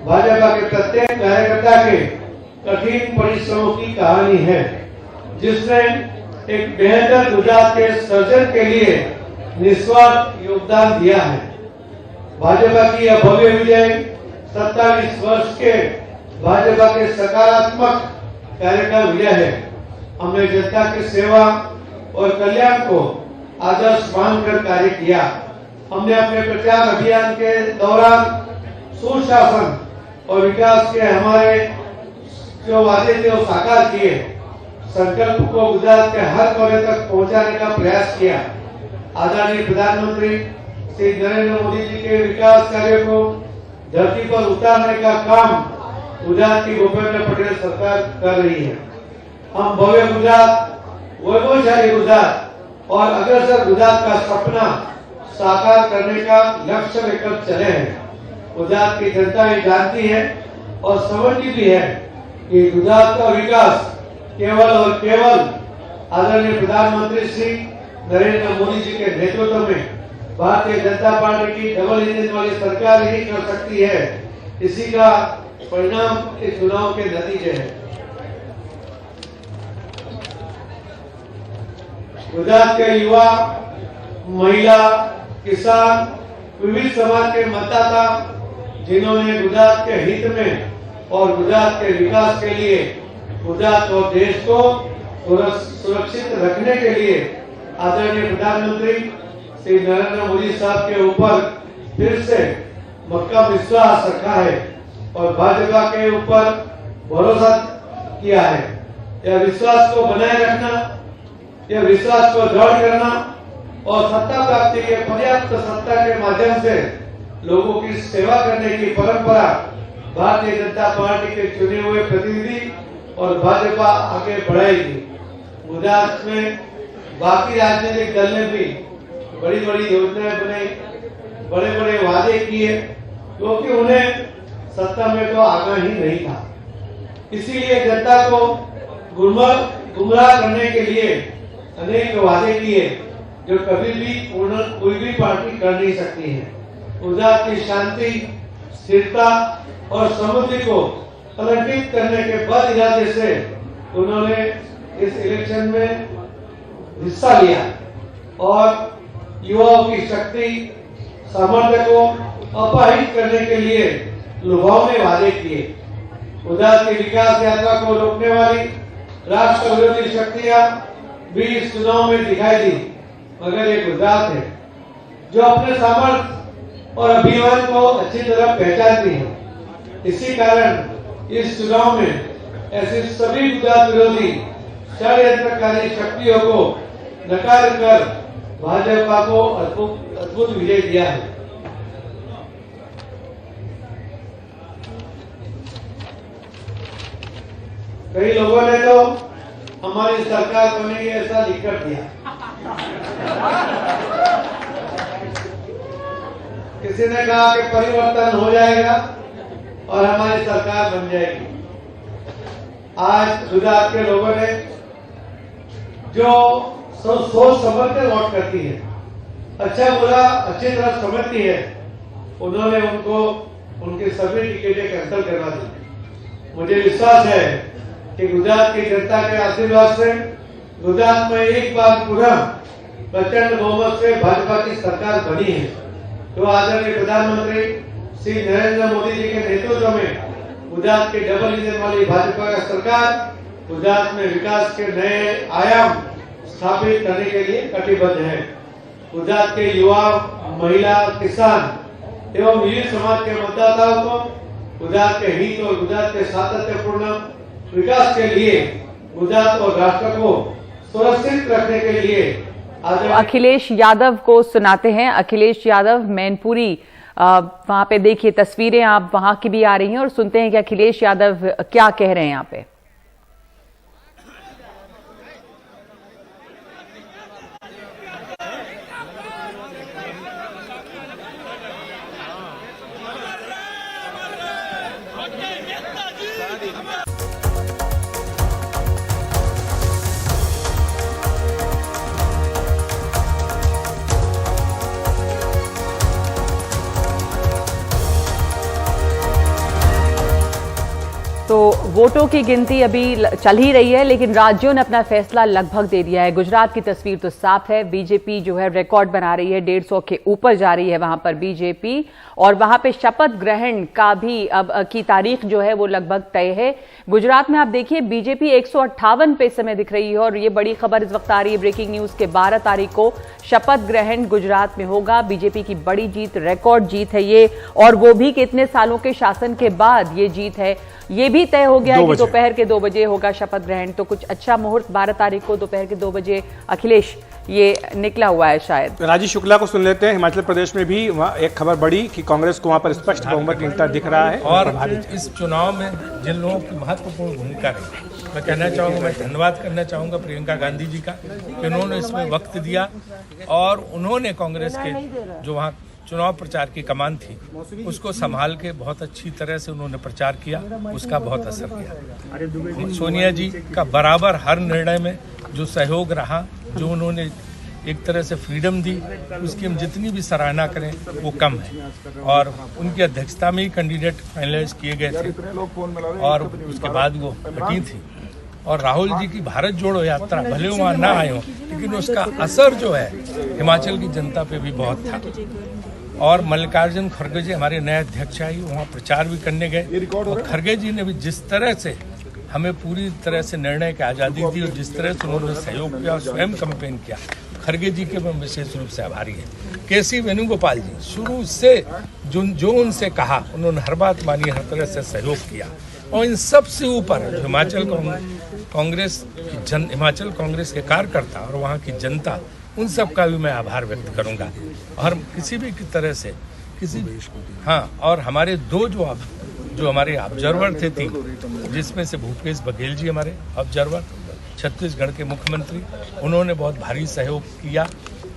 भाजपा के प्रत्येक कार्यकर्ता के कठिन परिश्रमों की कहानी है, जिसने एक बेहतर गुजरात के सर्जन के लिए निस्वार्थ योगदान दिया है। भाजपा की यह भव्य विजय 27 वर्ष के भाजपा के सकारात्मक कार्य का विजय है। हमने जनता की सेवा और कल्याण को आदर्श मानकर कार्य किया। हमने अपने प्रचार अभियान के दौरान सुशासन और विकास के हमारे जो वादे थे वो साकार किए। संकल्प को गुजरात के हर कोने तक पहुंचाने का प्रयास किया। आदरणीय प्रधानमंत्री श्री नरेंद्र मोदी जी के विकास कार्य को धरती पर उतारने का काम गुजरात की भूपेंद्र पटेल सरकार कर रही है। हम भव्य गुजरात, वैभवशाली गुजरात और अग्रसर गुजरात का सपना साकार करने का लक्ष्य लेकर चले हैं। गुजरात की जनता ये जानती है और समझती भी है कि गुजरात का विकास केवल और केवल आदरणीय प्रधानमंत्री श्री नरेंद्र मोदी जी के नेतृत्व में भारतीय जनता पार्टी की डबल इंजन वाली सरकार ही कर सकती है। इसी का परिणाम इस चुनाव के नतीजे हैं। गुजरात के युवा, महिला, किसान, विविध समाज के मतदाता जिन्होंने गुजरात के हित में और गुजरात के विकास के लिए गुजरात और देश को सुरक्षित रखने के लिए आदरणीय प्रधानमंत्री श्री नरेंद्र मोदी साहब के ऊपर फिर से मक्का विश्वास रखा है और भाजपा के ऊपर भरोसा किया है। यह विश्वास को बनाए रखना, यह विश्वास को दृढ़ करना और सत्ता प्राप्ति के पर्याप्त सत्ता के माध्यम से लोगों की सेवा करने की परंपरा भारतीय जनता पार्टी के चुने हुए प्रतिनिधि और भाजपा आगे बढ़ाएगी। गुजरात में बाकी राजनीतिक दल ने भी बड़ी बड़ी योजनाएं बनाई, बड़े बड़े वादे किए, क्योंकि उन्हें सत्ता में तो आना ही नहीं था। इसीलिए जनता को गुमराह करने के लिए अनेक वादे किए, जो कभी भी कोई भी पार्टी कर नहीं सकती है। गुजरात की शांति, स्थिरता और समृद्धि को कलंकित करने के बाद इरादे से उन्होंने इस इलेक्शन में हिस्सा लिया और युवाओं की शक्ति, सामर्थ्य को अपाहिज करने के लिए लुभावने वादे किए। गुजरात की विकास यात्रा को रोकने वाली राष्ट्र विरोधी शक्तियां भी इस चुनाव में दिखाई दी, मगर ये गुजरात है जो अपने सामर्थ्य और अभियान को अच्छी तरह पहचानती है। इसी कारण इस चुनाव में ऐसी सभी गुजरात विरोधी षड्यंत्रकारी शक्तियों को नकार कर भाजपा को अद्भुत विजय दिया है। कई लोगों ने तो हमारी सरकार बनेगी ऐसा लिखकर दिया। किसी ने कहा कि परिवर्तन हो जाएगा और हमारी सरकार बन जाएगी। आज गुजरात के लोगों ने जो सोच समझ कर वोट करती है, अच्छा बुरा अच्छी तरह समझती है, उन्होंने उनको उनकी सभी टिकटें कैंसिल करवा दी। मुझे विश्वास है कि गुजरात की जनता के आशीर्वाद से गुजरात में एक बार पुनः प्रचंड बहुमत से भाजपा की सरकार बनी है। तो आदरणीय प्रधानमंत्री श्री नरेंद्र मोदी जी के नेतृत्व में गुजरात के डबल इंजन वाली भाजपा का सरकार गुजरात में विकास के नए आयाम स्थापित करने के लिए कटिबद्ध है। गुजरात के युवा, महिला, किसान एवं विभिन्न समाज के मतदाताओं को गुजरात के हित और गुजरात के सातत्यपूर्ण विकास के लिए गुजरात और राष्ट्र को सुरक्षित रखने के लिए अखिलेश यादव को सुनाते हैं। अखिलेश यादव मैनपुरी, वहां पे देखिए तस्वीरें आप वहां की भी आ रही हैं और सुनते हैं कि अखिलेश यादव क्या कह रहे हैं यहाँ पे। तो वोटों की गिनती अभी चल ही रही है, लेकिन राज्यों ने अपना फैसला लगभग दे दिया है। गुजरात की तस्वीर तो साफ है, बीजेपी जो है रिकॉर्ड बना रही है, 150 के ऊपर जा रही है वहां पर बीजेपी, और वहां पे शपथ ग्रहण का भी अब की तारीख जो है वो लगभग तय है। गुजरात में आप देखिए बीजेपी 158 पे समय दिख रही है, और ये बड़ी खबर इस वक्त आ रही है ब्रेकिंग न्यूज के 12 तारीख को शपथ ग्रहण गुजरात में होगा। बीजेपी की बड़ी जीत, रिकॉर्ड जीत है ये, और वो भी कितने सालों के शासन के बाद ये जीत है। ये भी तय हो गया है कि दोपहर के 2 बजे होगा शपथ ग्रहण, तो कुछ अच्छा मुहूर्त 12 तारीख को दोपहर के 2 बजे अखिलेश ये निकला हुआ है शायद। राजीव शुक्ला को सुन लेते हैं। हिमाचल प्रदेश में भी वहाँ एक खबर बड़ी कि कांग्रेस को वहाँ पर स्पष्ट बहुमत मिलता दिख रहा है। और इस चुनाव में जिन लोगों की महत्वपूर्ण भूमिका रही, मैं कहना चाहूँगा, मैं धन्यवाद करना चाहूँगा प्रियंका गांधी जी का कि उन्होंने इसमें वक्त दिया और उन्होंने कांग्रेस के जो वहाँ चुनाव प्रचार की कमान थी उसको संभाल के बहुत अच्छी तरह से उन्होंने प्रचार किया, उसका बहुत असर किया। सोनिया जी का बराबर हर निर्णय में जो सहयोग रहा, जो उन्होंने एक तरह से फ्रीडम दी, उसकी हम जितनी भी सराहना करें वो कम है। और उनकी अध्यक्षता में ही कैंडिडेट फाइनलाइज किए गए थे और उसके बाद वो हटी थी। और राहुल जी की भारत जोड़ो यात्रा भले वहाँ ना आए हो, लेकिन उसका असर जो है हिमाचल की जनता पे भी बहुत था। और मल्लिकार्जुन खड़गे जी हमारे नए अध्यक्ष आई, वहाँ प्रचार भी करने गए, और खड़गे जी ने भी जिस तरह से हमें पूरी तरह से निर्णय की आज़ादी दी और जिस तरह से उन्होंने सहयोग किया और स्वयं कैंपेन किया, खड़गे जी के मैं विशेष रूप से आभारी हैं। केसी वेणुगोपाल जी शुरू से जो उनसे कहा उन्होंने हर बात मानी, हर तरह से सहयोग किया। और इन सब से ऊपर हिमाचल कांग्रेस के कार्यकर्ता और वहाँ की जनता, उन सब का भी मैं आभार व्यक्त करूंगा। और किसी भी तरह से और हमारे दो जो हमारे ऑब्जर्वर थे 3, जिसमें से भूपेश बघेल जी हमारे ऑब्जर्वर, छत्तीसगढ़ के मुख्यमंत्री, उन्होंने बहुत भारी सहयोग किया।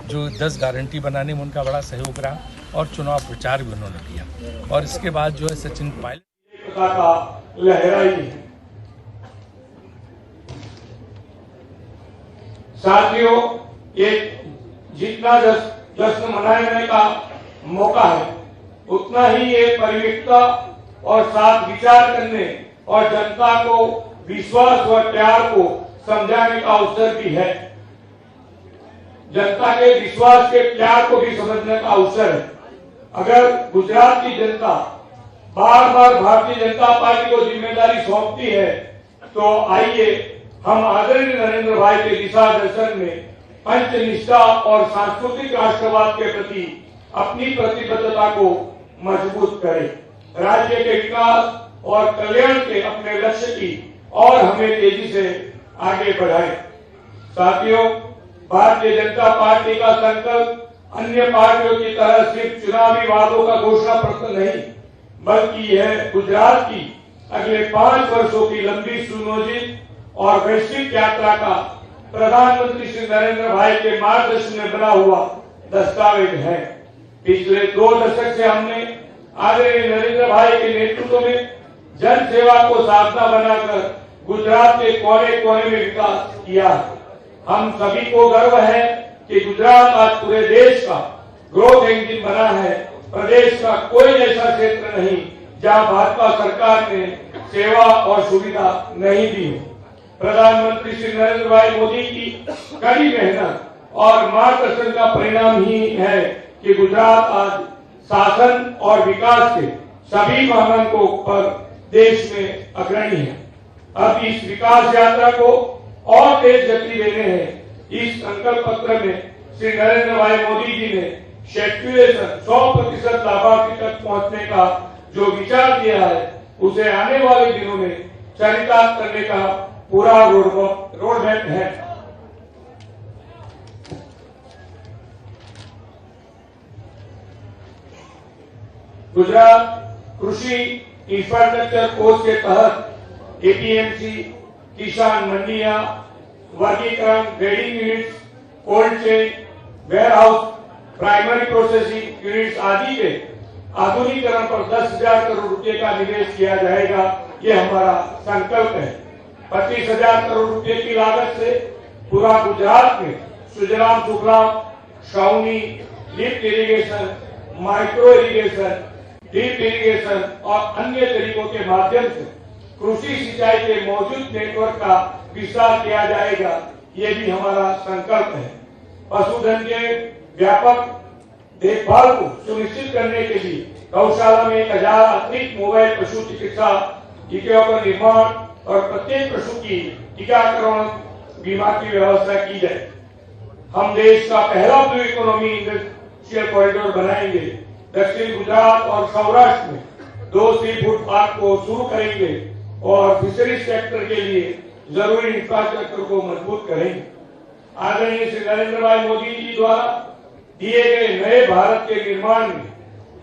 जो 10 गारंटी बनाने में उनका बड़ा सहयोग रहा और चुनाव प्रचार भी उन्होंने किया। और इसके बाद जो है सचिन पायलट का लहराई है। साथियों, एक जितना जश्न मनाने का मौका है, उतना ही ये परिविकता और साथ विचार करने और जनता को विश्वास और प्यार को समझाने का अवसर भी है। जनता के विश्वास के प्यार को भी समझने का अवसर है। अगर गुजरात की जनता बार बार भारतीय जनता पार्टी को जिम्मेदारी सौंपती है, तो आइए हम आदरणीय नरेंद्र भाई के दिशा दर्शन में पंचनिष्ठा और सांस्कृतिक राष्ट्रवाद के प्रति अपनी प्रतिबद्धता को मजबूत करें। राज्य के विकास और कल्याण के अपने लक्ष्य की और हमें तेजी से आगे बढ़ाएं। साथियों, भारतीय जनता पार्टी का संकल्प अन्य पार्टियों की तरह सिर्फ चुनावी वादों का घोषणा पत्र नहीं, बल्कि यह गुजरात की अगले 5 वर्षों की लंबी सुनियोजित और वैश्विक यात्रा का प्रधानमंत्री श्री नरेंद्र भाई के मार्गदर्शन में बना हुआ दस्तावेज है। पिछले 2 दशक से हमने आदरणीय नरेंद्र भाई के नेतृत्व में जन सेवा को साधना बनाकर गुजरात के कोने कोने में विकास किया। हम सभी को गर्व है कि गुजरात आज पूरे देश का ग्रोथ इंजन बना है। प्रदेश का कोई ऐसा क्षेत्र नहीं जहां भाजपा सरकार ने सेवा और सुविधा नहीं दी है। प्रधानमंत्री श्री नरेंद्र भाई मोदी की कड़ी मेहनत और मार्गदर्शन का परिणाम ही है कि गुजरात आज शासन और विकास के सभी मानकों पर देश में अग्रणी है। अब इस विकास यात्रा को और तेज गति देने हैं। इस संकल्प पत्र में श्री नरेंद्र भाई मोदी जी ने शेड्यूलेशन 100% लाभार्थी तक पहुंचने का जो विचार दिया है, उसे आने वाले दिनों में चरितार्थ करने का पूरा रोडमैप है। गुजरात कृषि इंफ्रास्ट्रक्चर कोष के तहत एपीएमसी, किसान मंडियां, वर्गीकरण, grading units, cold chain, warehouse, primary processing units आदि के आधुनिकीकरण पर 10,000 करोड़ रुपए का निवेश किया जाएगा। ये हमारा संकल्प है। 25,000 करोड़ रुपए की लागत से पूरा गुजरात में सुजलाम सुफलाम, छावनी, lift irrigation, micro irrigation, deep irrigation और अन्य तरीकों के माध्यम से कृषि सिंचाई के मौजूद नेटवर्क का विस्तार किया जाएगा। ये भी हमारा संकल्प है। पशुधन के व्यापक देखभाल को सुनिश्चित करने के लिए गौशाला में 1000 अतिरिक्त मोबाइल पशु चिकित्सा टीकों का निर्माण और प्रत्येक पशु की टीकाकरण बीमा की व्यवस्था की जाए। हम देश का पहला ब्लू इकोनॉमी इंडस्ट्रियल कॉरिडोर बनाएंगे। दक्षिण गुजरात और सौराष्ट्र में 2 सी फूड पार्क को शुरू करेंगे और फिशरीज सेक्टर के लिए जरूरी इंफ्रास्ट्रक्चर को मजबूत करेंगे। आदरणीय श्री नरेंद्र भाई मोदी जी द्वारा दिए गए नए भारत के निर्माण में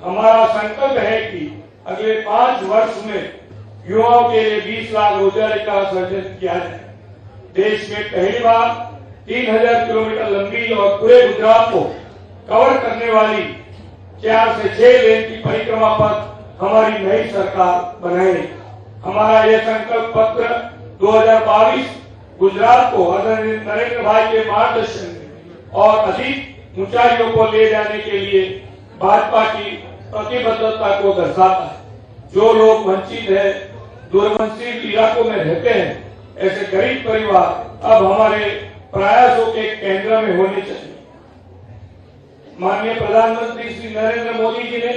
हमारा संकल्प है कि अगले 5 वर्ष में युवाओं के लिए 20 लाख रोजगार का सृजन किया जाए। देश में पहली बार 3000 किलोमीटर लंबी और पूरे गुजरात को कवर करने वाली 4 से 6 लेन की परिक्रमा पथ हमारी नई सरकार बनाएगी। हमारा यह संकल्प पत्र 2022 गुजरात को आदरणीय नरेंद्र भाई के मार्गदर्शन में और अधिक ऊंचाइयों को ले जाने के लिए भाजपा की प्रतिबद्धता को दर्शाता है। जो लोग वंचित है, दूरवंशी इलाकों में रहते हैं, ऐसे गरीब परिवार अब हमारे प्रयासों के केंद्र में होने चाहिए। माननीय प्रधानमंत्री श्री नरेंद्र मोदी जी ने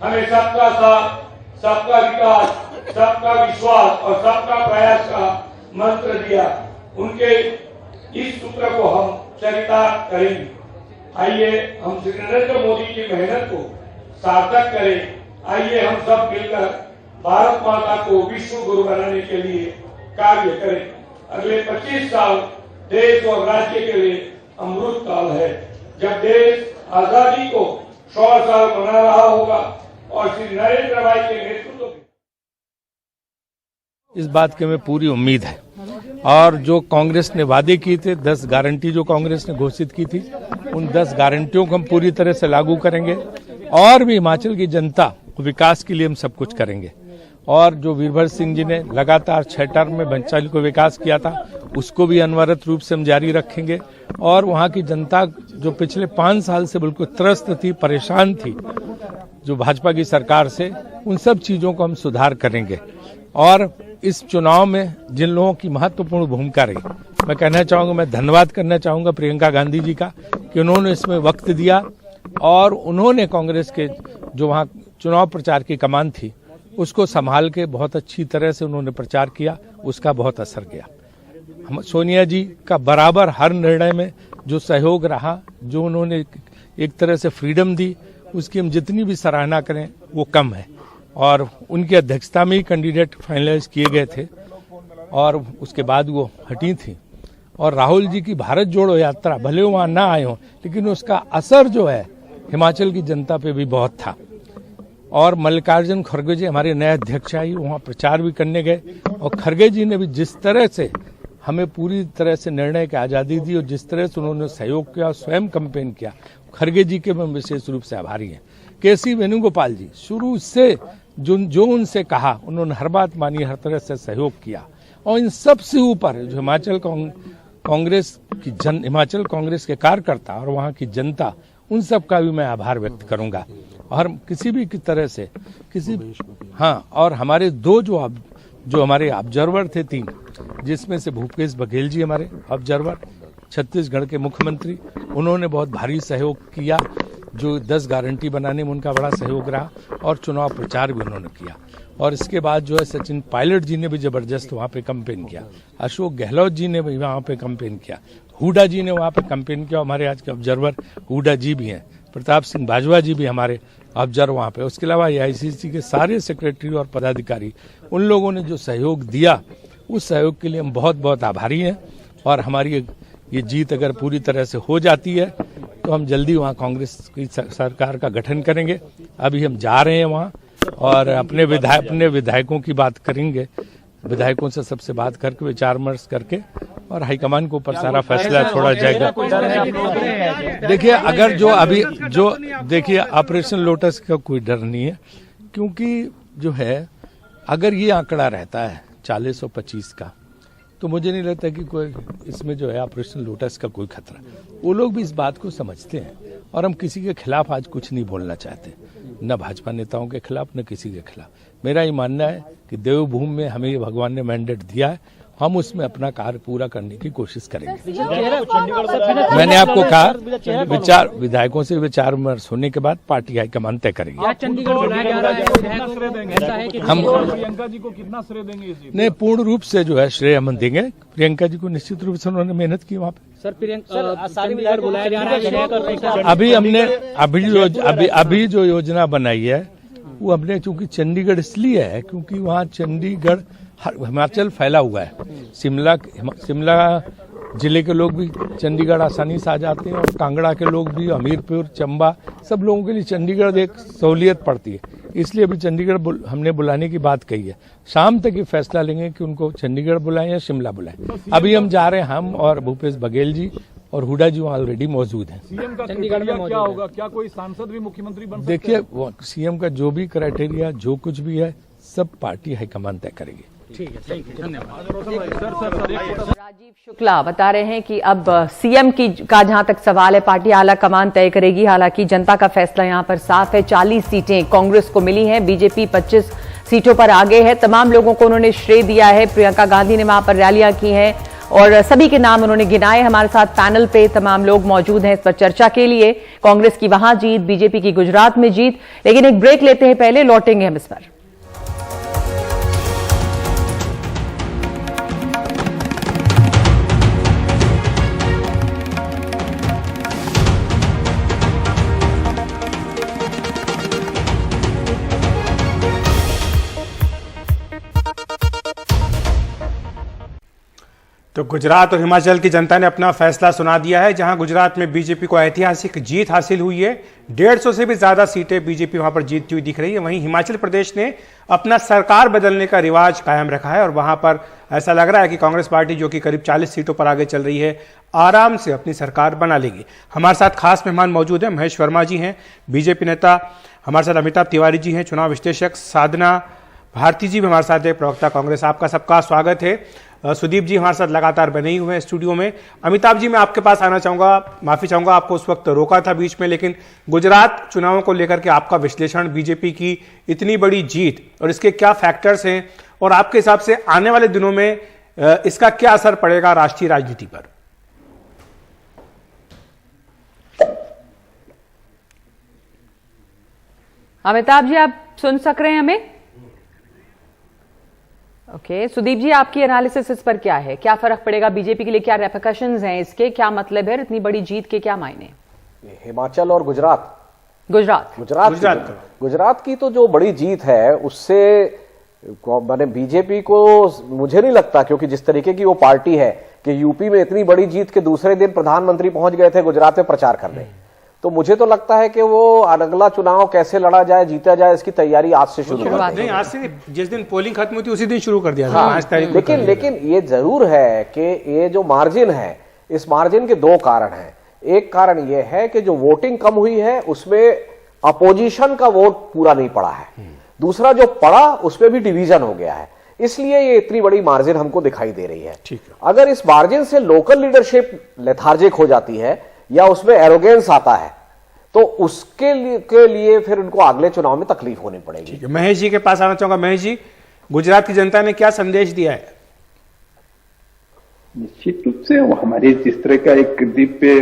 हमें सबका साथ, सबका विकास, सबका विश्वास और सबका प्रयास का मंत्र दिया। उनके इस सूत्र को हम चरितार्थ करेंगे। आइए हम श्री नरेंद्र मोदी की मेहनत को सार्थक करें। आइए हम सब मिलकर भारत माता को विश्व गुरु बनाने के लिए कार्य करें। अगले 25 साल देश और राज्य के लिए अमृत काल है, जब देश आजादी को 100 साल मना रहा होगा और श्री नरेंद्र भाई के नेतृत्व में इस बात की हमें पूरी उम्मीद है। और जो कांग्रेस ने वादे किए थे, 10 गारंटी जो कांग्रेस ने घोषित की थी, उन 10 गारंटियों को हम पूरी तरह से लागू करेंगे और भी हिमाचल की जनता विकास के लिए हम सब कुछ करेंगे। और जो वीरभद्र सिंह जी ने लगातार 6 टर्म में भंसाली को विकास किया था, उसको भी अनवरत रूप से हम जारी रखेंगे और वहाँ की जनता जो पिछले 5 साल से बिल्कुल त्रस्त थी, परेशान थी जो भाजपा की सरकार से, उन सब चीजों को हम सुधार करेंगे। और इस चुनाव में जिन लोगों की महत्वपूर्ण भूमिका रही, मैं कहना चाहूंगा, मैं धन्यवाद करना चाहूंगा प्रियंका गांधी जी का कि उन्होंने इसमें वक्त दिया और उन्होंने कांग्रेस के जो वहाँ चुनाव प्रचार की कमान थी उसको संभाल के बहुत अच्छी तरह से उन्होंने प्रचार किया, उसका बहुत असर गया। हम सोनिया जी का बराबर हर निर्णय में जो सहयोग रहा, जो उन्होंने एक तरह से फ्रीडम दी, उसकी हम जितनी भी सराहना करें वो कम है। और उनकी अध्यक्षता में ही कैंडिडेट फाइनलाइज किए गए थे और उसके बाद वो हटी थी। और राहुल जी की भारत जोड़ो यात्रा, भले वहाँ ना आए हों, लेकिन उसका असर जो है हिमाचल की जनता पे भी बहुत था। और मल्लिकार्जुन खड़गे जी हमारे नए अध्यक्ष आई, वहाँ प्रचार भी करने गए और खड़गे जी ने भी जिस तरह से हमें पूरी तरह से निर्णय की आज़ादी दी और जिस तरह से उन्होंने सहयोग किया, स्वयं कैंपेन किया, खड़गे जी के मैं विशेष रूप से आभारी हैं। केसी वेणुगोपाल जी शुरू से जो उनसे कहा उन्होंने हर बात मानी, हर तरह से सहयोग किया। और इन सब से ऊपर जो हिमाचल कांग्रेस के कार्यकर्ता और वहाँ की जनता, उन सब का भी मैं आभार व्यक्त करूंगा। और किसी भी की तरह से और हमारे दो जो हमारे ऑब्जर्वर थे 3, जिसमें से भूपेश बघेल जी हमारे ऑब्जर्वर, छत्तीसगढ़ के मुख्यमंत्री, उन्होंने बहुत भारी सहयोग किया, जो 10 गारंटी बनाने में उनका बड़ा सहयोग रहा और चुनाव प्रचार भी उन्होंने किया। और इसके बाद जो है सचिन पायलट जी ने भी जबरदस्त वहाँ पे कैंपेन किया, अशोक गहलोत जी ने भी वहाँ पे कैंपेन किया, हुडा जी ने वहाँ पे कैंपेन किया, हमारे आज के ऑब्जर्वर हुडा जी भी हैं, प्रताप सिंह बाजवा जी भी हमारे ऑब्जर्वर वहाँ पे। उसके अलावा AICC के सारे सेक्रेटरी और पदाधिकारी, उन लोगों ने जो सहयोग दिया, उस सहयोग के लिए हम बहुत बहुत आभारी हैं। और हमारी ये जीत अगर पूरी तरह से हो जाती है तो हम जल्दी वहाँ कांग्रेस की सरकार का गठन करेंगे। अभी हम जा रहे हैं वहाँ और अपने विधायकों की बात करेंगे, विधायकों से सबसे बात करके विचार विमर्श करके और हाईकमान के ऊपर सारा फैसला छोड़ा जाएगा। देखिए, अगर देखिए ऑपरेशन लोटस का कोई डर नहीं है, क्योंकि जो है अगर ये आंकड़ा रहता है 40 और 25 का, तो मुझे नहीं लगता कि कोई इसमें जो है ऑपरेशन लोटस का कोई खतरा। वो लोग भी इस बात को समझते हैं और हम किसी के खिलाफ आज कुछ नहीं बोलना चाहते, न भाजपा नेताओं के खिलाफ न किसी के खिलाफ। मेरा ये मानना है कि देवभूमि में हमें भगवान ने मैंडेट दिया है, हम उसमें अपना कार्य पूरा करने की कोशिश करेंगे। मैंने आपको कहा विधायकों से विचार विमर्श होने के बाद पार्टी हाईकमान तय करेगी। हम प्रियंका जी को कितना श्रेय देंगे? नहीं, पूर्ण रूप से जो है श्रेय हम देंगे प्रियंका जी को। निश्चित रूप से उन्होंने मेहनत की वहाँ पे। सर, प्रियंका बुलाया जा रहा है। अभी हमने अभी जो योजना बनाई है वो हमने, चूंकि चंडीगढ़ इसलिए है क्योंकि वहाँ चंडीगढ़ हिमाचल फैला हुआ है। शिमला जिले के लोग भी चंडीगढ़ आसानी से आ जाते हैं और कांगड़ा के लोग भी, हमीरपुर, चंबा, सब लोगों के लिए चंडीगढ़ एक सहूलियत पड़ती है। इसलिए अभी चंडीगढ़ हमने बुलाने की बात कही है। शाम तक ये फैसला लेंगे कि उनको चंडीगढ़ बुलाएं या शिमला बुलाएं। अभी हम जा रहे हैं, हम और भूपेश बघेल जी और हुडा जी वहाँ ऑलरेडी मौजूद हैं। सीएम का चंडीगढ़ में क्या होगा? क्या कोई सांसद भी मुख्यमंत्री बन सकता है? देखिए, सीएम का जो भी क्राइटेरिया, जो कुछ भी है, सब पार्टी हाईकमान तय करेगी। ठीक है, धन्यवाद। राजीव शुक्ला बता रहे हैं कि अब सीएम का जहां तक सवाल है, पार्टी आला कमान तय करेगी। हालांकि जनता का फैसला यहां पर साफ है। 40 सीटें कांग्रेस को मिली हैं, बीजेपी 25 सीटों पर आगे है। तमाम लोगों को उन्होंने श्रेय दिया है। प्रियंका गांधी ने वहां पर रैलियां की हैं और सभी के नाम उन्होंने गिनाए। हमारे साथ पैनल पे तमाम लोग मौजूद हैं इस पर चर्चा के लिए। कांग्रेस की वहां जीत, बीजेपी की गुजरात में जीत। लेकिन एक ब्रेक लेते हैं, पहले लौटेंगे हम इस पर। तो गुजरात और हिमाचल की जनता ने अपना फैसला सुना दिया है। जहां गुजरात में बीजेपी को ऐतिहासिक जीत हासिल हुई है, 150 से भी ज्यादा सीटें बीजेपी वहां पर जीतती हुई दिख रही है। वहीं हिमाचल प्रदेश ने अपना सरकार बदलने का रिवाज कायम रखा है और वहां पर ऐसा लग रहा है कि कांग्रेस पार्टी, जो कि करीब 40 सीटों पर आगे चल रही है, आराम से अपनी सरकार बना लेगी। हमारे साथ खास मेहमान मौजूद हैं। महेश वर्मा जी हैं, बीजेपी नेता। हमारे साथ अमिताभ तिवारी जी हैं, चुनाव विश्लेषक। साधना भारती जी भी हमारे साथ है, प्रवक्ता कांग्रेस। आपका सबका स्वागत है। सुदीप जी हमारे साथ लगातार बने ही हुए हैं स्टूडियो में। अमिताभ जी, मैं आपके पास आना चाहूंगा, माफी चाहूंगा आपको उस वक्त रोका था बीच में, लेकिन गुजरात चुनावों को लेकर के आपका विश्लेषण, बीजेपी की इतनी बड़ी जीत और इसके क्या फैक्टर्स हैं और आपके हिसाब से आने वाले दिनों में इसका क्या असर पड़ेगा राष्ट्रीय राजनीति पर? अमिताभ जी, आप सुन सक रहे हैं हमें? ओके, सुदीप जी, आपकी एनालिसिस इस पर क्या है? क्या फर्क पड़ेगा बीजेपी के लिए? क्या रेपरकशंस हैं इसके? क्या मतलब है इतनी बड़ी जीत के? क्या मायने? हिमाचल और गुजरात गुजरात की तो जो बड़ी जीत है उससे मैंने बीजेपी को, मुझे नहीं लगता, क्योंकि जिस तरीके की वो पार्टी है कि यूपी में इतनी बड़ी जीत के दूसरे दिन प्रधानमंत्री पहुंच गए थे गुजरात में प्रचार करने, तो मुझे तो लगता है कि वो अगला चुनाव कैसे लड़ा जाए, जीता जाए, इसकी तैयारी आज से शुरू कर नहीं, आज से जिस दिन पोलिंग खत्म हुई थी उसी दिन शुरू कर दिया। हाँ, लेकिन ये जरूर है कि ये जो मार्जिन है, इस मार्जिन के दो कारण हैं। एक कारण ये है कि जो वोटिंग कम हुई है उसमें अपोजिशन का वोट पूरा नहीं पड़ा है, दूसरा जो पड़ा उसमें भी डिवीजन हो गया है, इसलिए ये इतनी बड़ी मार्जिन हमको दिखाई दे रही है। अगर इस मार्जिन से लोकल लीडरशिप लेथार्जिक हो जाती है या उसमें एरोगेंस आता है तो उसके लिए फिर उनको अगले चुनाव में तकलीफ होनी पड़ेगी। महेश जी के पास आना चाहूंगा। महेश जी, गुजरात की जनता ने क्या संदेश दिया है? निश्चित रूप से हमारे जिस तरह का एक दिव्य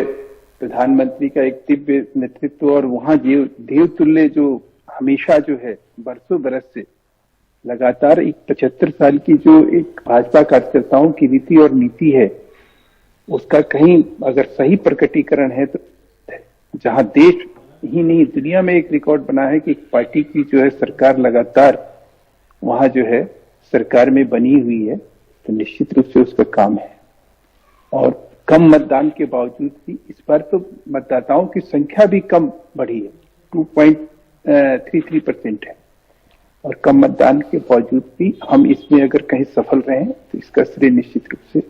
प्रधानमंत्री का एक दिव्य नेतृत्व और वहां देवतुल्य जो हमेशा जो है बरसों बरस से लगातार एक 75 साल की जो एक भाजपा कार्यकर्ताओं की रीति और नीति है, उसका कहीं अगर सही प्रकटीकरण है तो जहां देश ही नहीं दुनिया में एक रिकॉर्ड बना है कि एक पार्टी की जो है सरकार लगातार वहां जो है सरकार में बनी हुई है, तो निश्चित रूप से उसका काम है। और कम मतदान के बावजूद भी इस बार तो मतदाताओं की संख्या भी कम बढ़ी है, 2.33% है, और कम मतदान के बावजूद भी हम इसमें अगर कहीं सफल रहे तो इसका श्रेय निश्चित रूप से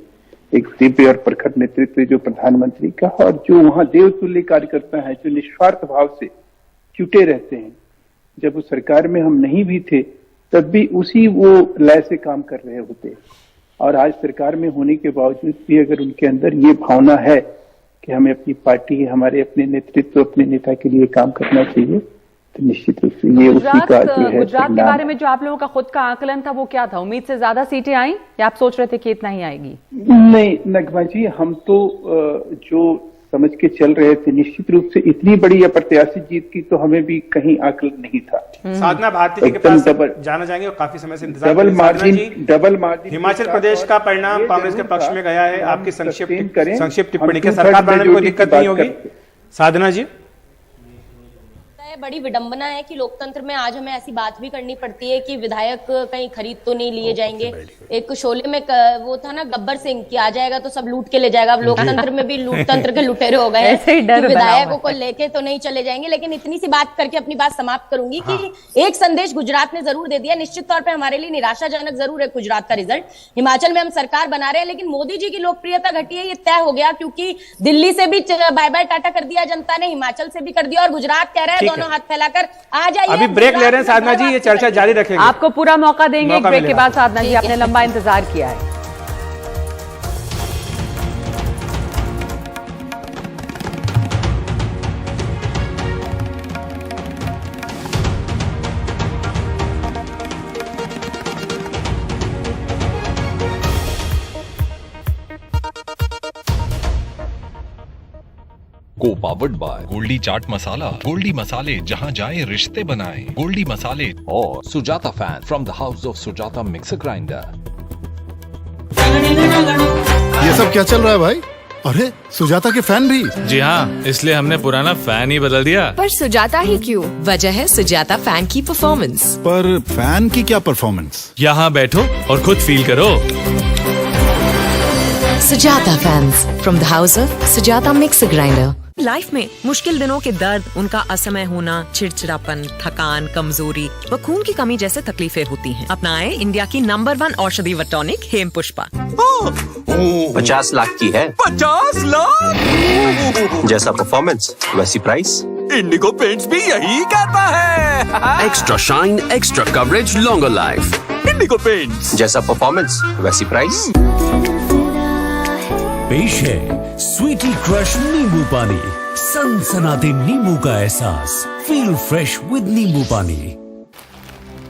एक दिव्य और प्रखर नेतृत्व जो प्रधानमंत्री का, और जो वहां देवतुल्य कार्यकर्ता है जो निस्वार्थ भाव से जुटे रहते हैं। जब उस सरकार में हम नहीं भी थे तब भी उसी वो लय से काम कर रहे होते, और आज सरकार में होने के बावजूद भी अगर उनके अंदर ये भावना है कि हमें अपनी पार्टी, हमारे अपने नेतृत्व, अपने नेता के लिए काम करना चाहिए, तो निश्चित रूप से ये उसी का जो है। गुजरात के बारे में जो आप लोगों का खुद का आकलन था वो क्या था? उम्मीद से ज्यादा सीटें आई या आप सोच रहे थे कि इतना ही आएगी? नहीं नगमा जी, हम तो जो समझ के चल रहे थे निश्चित रूप से इतनी बड़ी अप्रत्याशित जीत की तो हमें भी कहीं आकलन नहीं था। साधना भारती जी के पास जाना चाहेंगे और काफी समय से इंतजार डबल मार्जिन हिमाचल प्रदेश का परिणाम कांग्रेस के पक्ष में गया है। आपकी संक्षिप्त टिप्पणी के सरकार बनाने में कोई दिक्कत नहीं होगी? साधना जी, बड़ी विडंबना है कि लोकतंत्र में आज हमें ऐसी बात भी करनी पड़ती है कि विधायक कहीं खरीद तो नहीं लिए जाएंगे। एक शोले में वो था ना गब्बर सिंह कि आ जाएगा तो सब लूट के ले जाएगा। अब लोकतंत्र में भी लूटतंत्र के लुटेरे हो गए हैं, विधायकों को लेके तो नहीं चले जाएंगे। लेकिन इतनी सी बात करके अपनी बात समाप्त करूंगी कि एक संदेश गुजरात ने जरूर दे दिया। निश्चित तौर पर हमारे लिए निराशाजनक जरूर है गुजरात का रिजल्ट। हिमाचल में हम सरकार बना रहे हैं लेकिन मोदी जी की लोकप्रियता घटी है, ये तय हो गया, क्योंकि दिल्ली से भी बाय बाय टाटा कर दिया जनता ने, हिमाचल से भी कर दिया, और गुजरात कह रहा है दोनों हाथ फैलाकर आ जाइए। अभी ब्रेक ले रहे हैं साधना जी, ये चर्चा जारी रखेंगे, आपको पूरा मौका देंगे एक ब्रेक के बाद। साधना जी, आपने लंबा इंतजार किया है। को पावर्ड बाय गोल्डी चाट मसाला। गोल्डी मसाले जहां जाए रिश्ते बनाए। गोल्डी मसाले और Sujata fan from the house of Sujata mixer grinder. ये सब क्या चल रहा है भाई? अरे सुजाता के फैन भी? जी हाँ, इसलिए हमने पुराना फैन ही बदल दिया। पर सुजाता ही क्यों? वजह है सुजाता फैन की परफॉर्मेंस। पर फैन की क्या परफॉर्मेंस? यहाँ बैठो और खुद फील करो। Sujata fans from the house of Sujata mixer grinder. Life में मुश्किल दिनों के दर्द, उनका असमय होना, चिड़चिड़ापन, थकान, कमजोरी व खून की कमी जैसे तकलीफें होती हैं। अपनाएं इंडिया की नंबर 1 औषधि व टॉनिक हेम पुष्पा। 50 लाख की है। 50 लाख? जैसा परफॉर्मेंस वैसी प्राइस। इंडिगो पेंट्स भी यही कहता है। Extra shine, extra coverage, longer life. Indigo medico paints. जैसा परफॉर्मेंस वैसी प्राइस। पेश है स्वीटी क्रश नींबू पानी, सनसनाते नींबू का एहसास। फील फ्रेश विद नींबू पानी।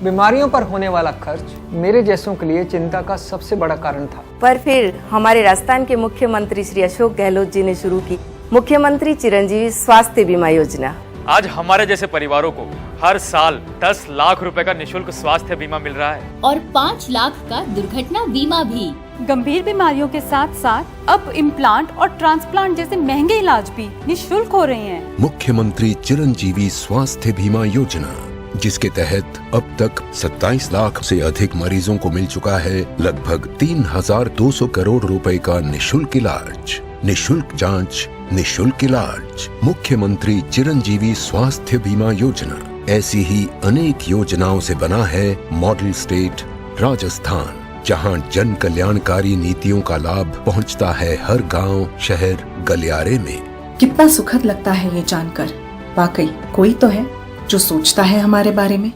बीमारियों पर होने वाला खर्च मेरे जैसों के लिए चिंता का सबसे बड़ा कारण था, पर फिर हमारे राजस्थान के मुख्यमंत्री श्री अशोक गहलोत जी ने शुरू की मुख्यमंत्री चिरंजीवी स्वास्थ्य बीमा योजना। आज हमारे जैसे परिवारों को हर साल 10 लाख रुपए का निशुल्क स्वास्थ्य बीमा मिल रहा है और 5 लाख का दुर्घटना बीमा भी। गंभीर बीमारियों के साथ साथ अब इम्प्लांट और ट्रांसप्लांट जैसे महंगे इलाज भी निशुल्क हो रहे हैं। मुख्यमंत्री चिरंजीवी स्वास्थ्य बीमा योजना, जिसके तहत अब तक 27 लाख से अधिक मरीजों को मिल चुका है लगभग 3,200 करोड़ रुपए का निशुल्क इलाज। निशुल्क जांच, निशुल्क इलाज। मुख्यमंत्री चिरंजीवी स्वास्थ्य बीमा योजना। ऐसी ही अनेक योजनाओं से बना है मॉडल स्टेट राजस्थान, जहां जन कल्याणकारी नीतियों का लाभ पहुंचता है हर गांव, शहर, गलियारे में। कितना सुखद लगता है ये जानकर, वाकई कोई तो है जो सोचता है हमारे बारे में।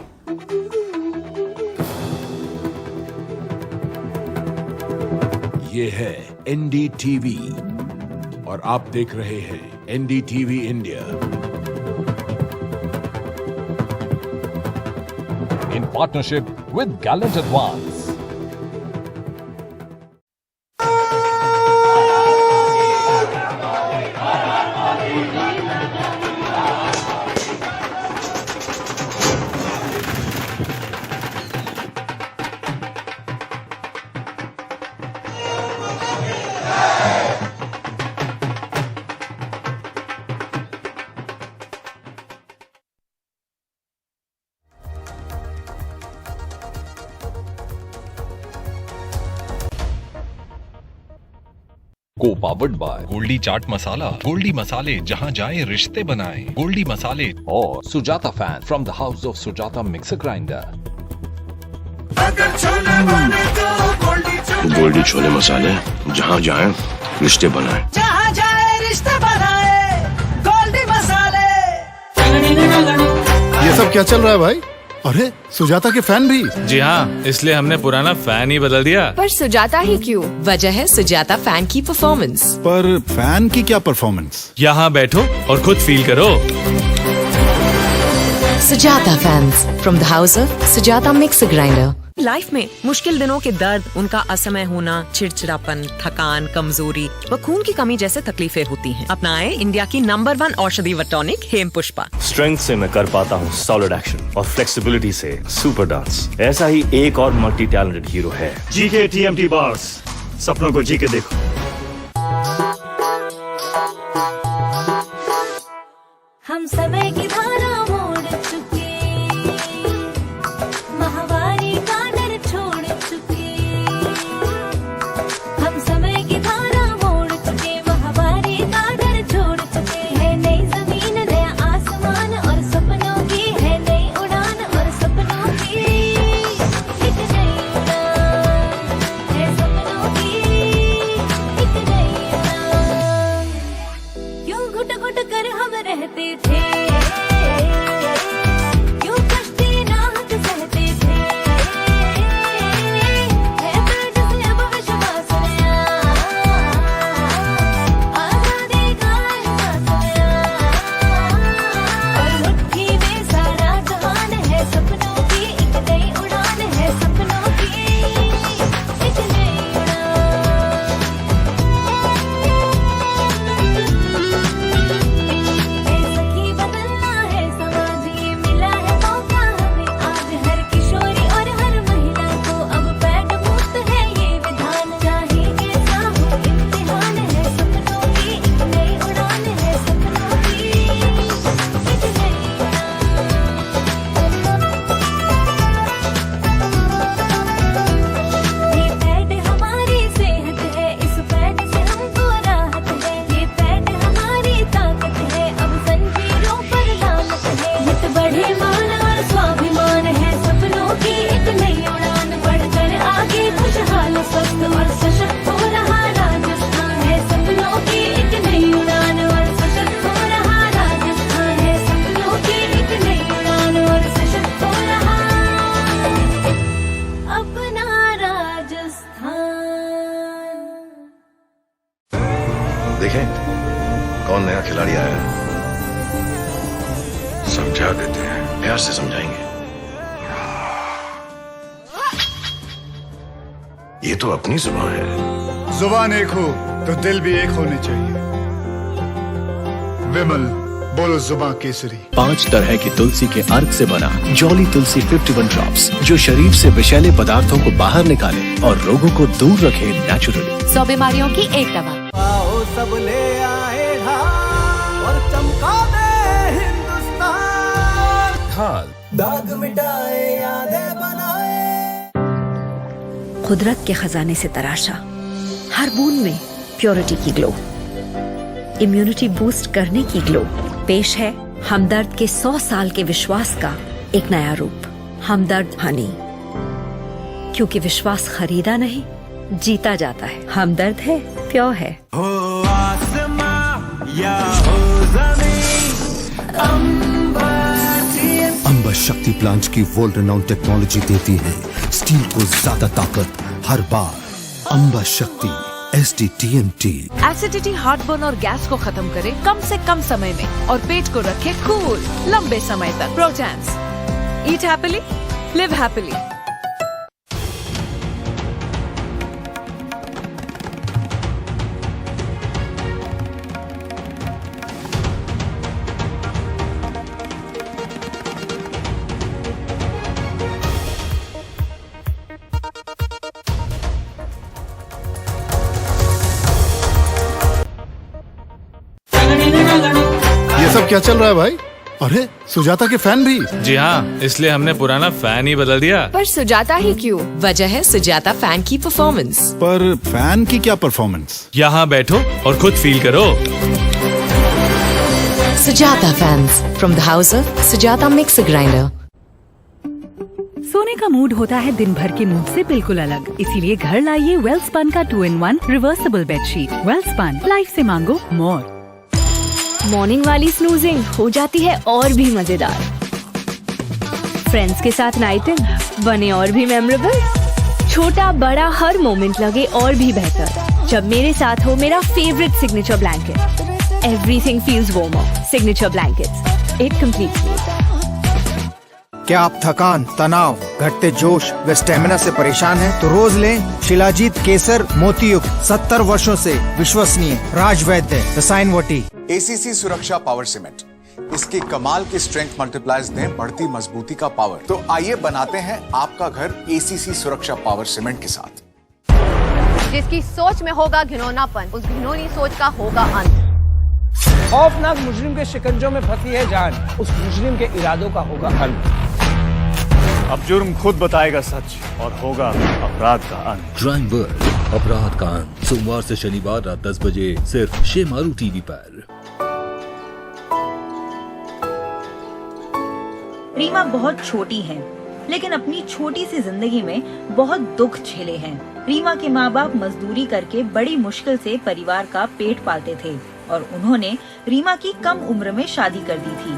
ये है NDTV और आप देख रहे हैं NDTV India. In partnership with Gallant Advance. को पावर्ड बाय गोल्डी चाट मसाला। गोल्डी मसाले जहां जाए रिश्ते बनाए। गोल्डी मसाले और Sujata fan from the house of Sujata mixer grinder. Goldee छोले मसाले जहां जाए रिश्ते बनाए। जहां जाए रिश्ते बनाए गोल्डी मसाले। ये सब क्या चल रहा है भाई? अरे सुजाता के फैन भी? जी हाँ, इसलिए हमने पुराना फैन ही बदल दिया। पर सुजाता ही क्यों? वजह है सुजाता फैन की परफॉर्मेंस। पर फैन की क्या परफॉर्मेंस? यहाँ बैठो और खुद फील करो। Sujata fans from the house of Sujata mixer grinder. Life में मुश्किल दिनों के दर्द, उनका असमय होना, चिड़चिड़ापन, थकान, कमजोरी व खून की कमी जैसे तकलीफें होती हैं। अपनाएं इंडिया की नंबर 1 औषधि व टॉनिक हेम पुष्पा। स्ट्रेंथ से मैं कर पाता हूँ सॉलिड एक्शन और फ्लेक्सिबिलिटी से सुपर डांस। ऐसा ही एक और मल्टी टैलेंटेड हीरो है। जीके TMT बार्स, सपनों को जी के देखो। हम समय की धारा मोड़ चुके, महावारी का डर छोड़ चुके। हम समय की धारा मोड़ चुके, महावारी का डर छोड़ चुके। है नई जमीन, नया आसमान और सपनों की है नई उड़ान और सपनों की एक नई उड़ान है सपनों की एक नई उड़ान। यूं घुट घुट कर हम रहते थे, यूं कष्टी नाहक सहते थे। है दर्द से अब विश्वास नया, आजादी का एहसास नया। और मुट्ठी में सारा जहान है सपनों की एक नई उड़ान है सपनों की एक नई उड़ान। सखी बन कौन नया खिलाड़ी आया है समझा देते हैं, प्यार से समझाएंगे। ये तो अपनी जुबान है। जुबान एक हो तो दिल भी एक होने चाहिए। विमल बोलो जुबान केसरी। 5 तरह की तुलसी के अर्क से बना जॉली तुलसी 51 ड्रॉप्स, जो शरीर से विषैले पदार्थों को बाहर निकाले और रोगों को दूर रखे नेचुरली। 100 बीमारियों की एक दवा। आओ सब ले आए ढाल और चमका दे हिंदुस्तान। ढाल दाग मिटाए यादें बनाए। कुदरत के खजाने से तराशा, हर बूंद में प्योरिटी की ग्लो, इम्यूनिटी बूस्ट करने की ग्लो। पेश है हमदर्द के 100 साल के विश्वास का एक नया रूप, हमदर्द हनी। क्योंकि विश्वास खरीदा नहीं, जीता जाता है। हमदर्द है, प्योर है। हो आसमां या हो ज़मीन, अंबर शक्ति प्लांट की वर्ल्ड रेनाउंड टेक्नोलॉजी देती है स्टील को ज्यादा ताकत हर बार। अंबर शक्ति SDTMT एसिडिटी, हार्टबर्न और गैस को खत्म करे कम से कम समय में और पेट को रखे कूल लंबे समय तक। प्रोचैंस, ईट हैप्पीली, लिव हैप्पीली। ये सब क्या चल रहा है भाई? अरे सुजाता के फैन भी? जी हाँ, इसलिए हमने पुराना फैन ही बदल दिया। पर सुजाता ही क्यों? वजह है सुजाता फैन की परफॉर्मेंस। पर फैन की क्या परफॉर्मेंस? यहाँ बैठो और खुद फील करो। Sujata fans from the house of Sujata mixer grinder. सोने का मूड होता है दिन भर के मूड से बिल्कुल अलग, इसीलिए घर लाइए वेलस्पन का 2-in-1 reversible bedsheet. Welspun, life से मांगो मोर। मॉर्निंग वाली स्नूजिंग हो जाती है और भी मजेदार। फ्रेंड्स के साथ नाइटिंग बने और भी मेमोरेबल। छोटा बड़ा हर मोमेंट लगे और भी बेहतर जब मेरे साथ हो मेरा favourite signature blanket. Everything feels warmer. Signature blankets, it completes. क्या आप थकान, तनाव, घटते जोश व स्टेमिना से परेशान हैं? तो रोज लें शिलाजीत केसर मोतीयुक्त 70 वर्षों से विश्वसनीय राज वैद्य रसायन वटी। ACC सुरक्षा पावर सीमेंट, इसकी कमाल की स्ट्रेंथ मल्टीप्लायर्स दें बढ़ती मजबूती का पावर। तो आइए बनाते हैं आपका घर ACC सुरक्षा पावर सीमेंट के साथ। जिसकी सोच में होगा घिनौनापन, उस घिनौनी सोच का होगा अंत। खौफनाक मुजरिम के शिकंजों में फंसी है जान, उस मुजरिम के इरादों का होगा अंत। अब जुर्म खुद बताएगा सच और होगा अपराध का अंत। क्राइम वर्ल्ड, अपराध का अंत, सोमवार से शनिवार रात 10 बजे सिर्फ शेमारू टीवी पर। रीमा बहुत छोटी है, लेकिन अपनी छोटी सी जिंदगी में बहुत दुख झेले हैं। रीमा के माँ बाप मजदूरी करके बड़ी मुश्किल से परिवार का पेट पालते थे और उन्होंने रीमा की कम उम्र में शादी कर दी थी।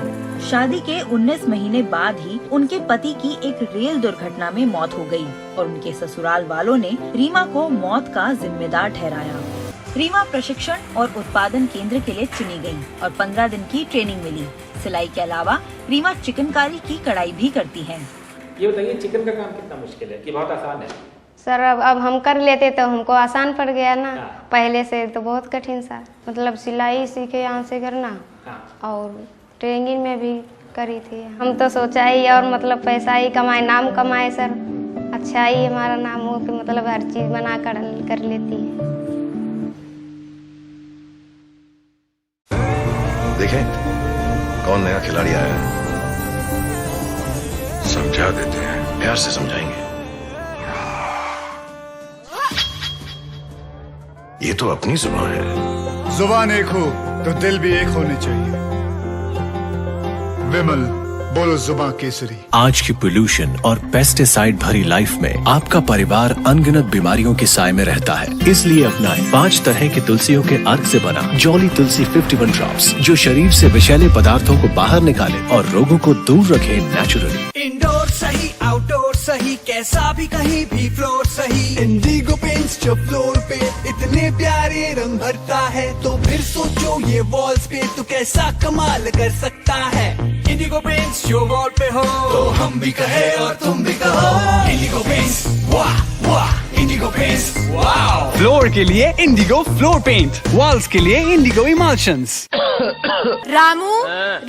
शादी के 19 महीने बाद ही उनके पति की एक रेल दुर्घटना में मौत हो गई और उनके ससुराल वालों ने रीमा को मौत का जिम्मेदार ठहराया। रीमा प्रशिक्षण और उत्पादन केंद्र के लिए चुनी गई और 15 दिन की ट्रेनिंग मिली। सिलाई के अलावा रीमा चिकनकारी की कढ़ाई भी करती है। ये बताइए, चिकन का काम कितना मुश्किल है कि बहुत आसान है? सर अब हम कर लेते तो हमको आसान पड़ गया ना। पहले से तो बहुत कठिन सा, मतलब सिलाई सीखे यहाँ से करना और ट्रेनिंग में भी करी थी। हम तो सोचा ही और मतलब पैसा ही कमाए, नाम कमाए सर। अच्छा ही हमारा नाम हो कि मतलब हर चीज बना कर लेती है। देखें कौन नया खिलाड़ी आया है समझा देते हैं, प्यार से समझाएंगे। ये तो अपनी जुबान है। जुबान एक हो तो दिल भी एक होने चाहिए। विमल बोलो जुबान केसरी। आज की पोल्यूशन और पेस्टिसाइड भरी लाइफ में आपका परिवार अनगिनत बीमारियों के साए में रहता है, इसलिए अपनाएं 5 तरह की तुलसियों के अर्क से बना जॉली तुलसी 51 ड्रॉप्स, जो शरीर से विषैले पदार्थों को बाहर निकाले और रोगों को दूर रखे नेचुरली। इंडोर सही आउटडोर सही, कैसा भी कहीं भी फ्लोर सही। इंडिगो पेंट्स जो फ्लोर पे इतने प्यारे रंग भरता है, तो फिर सोचो ये वॉल्स पे तो कैसा कमाल कर सकता है। इंडिगो पेंट्स जो वॉल पे हो, तो हम भी कहे और तुम भी कहो, इंडिगो पेंट्स वाह वाह, इंडिगो पेंट्स वाह। फ्लोर के लिए इंडिगो फ्लोर पेंट, वॉल्स के लिए इंडिगो इमल्शंस। रामू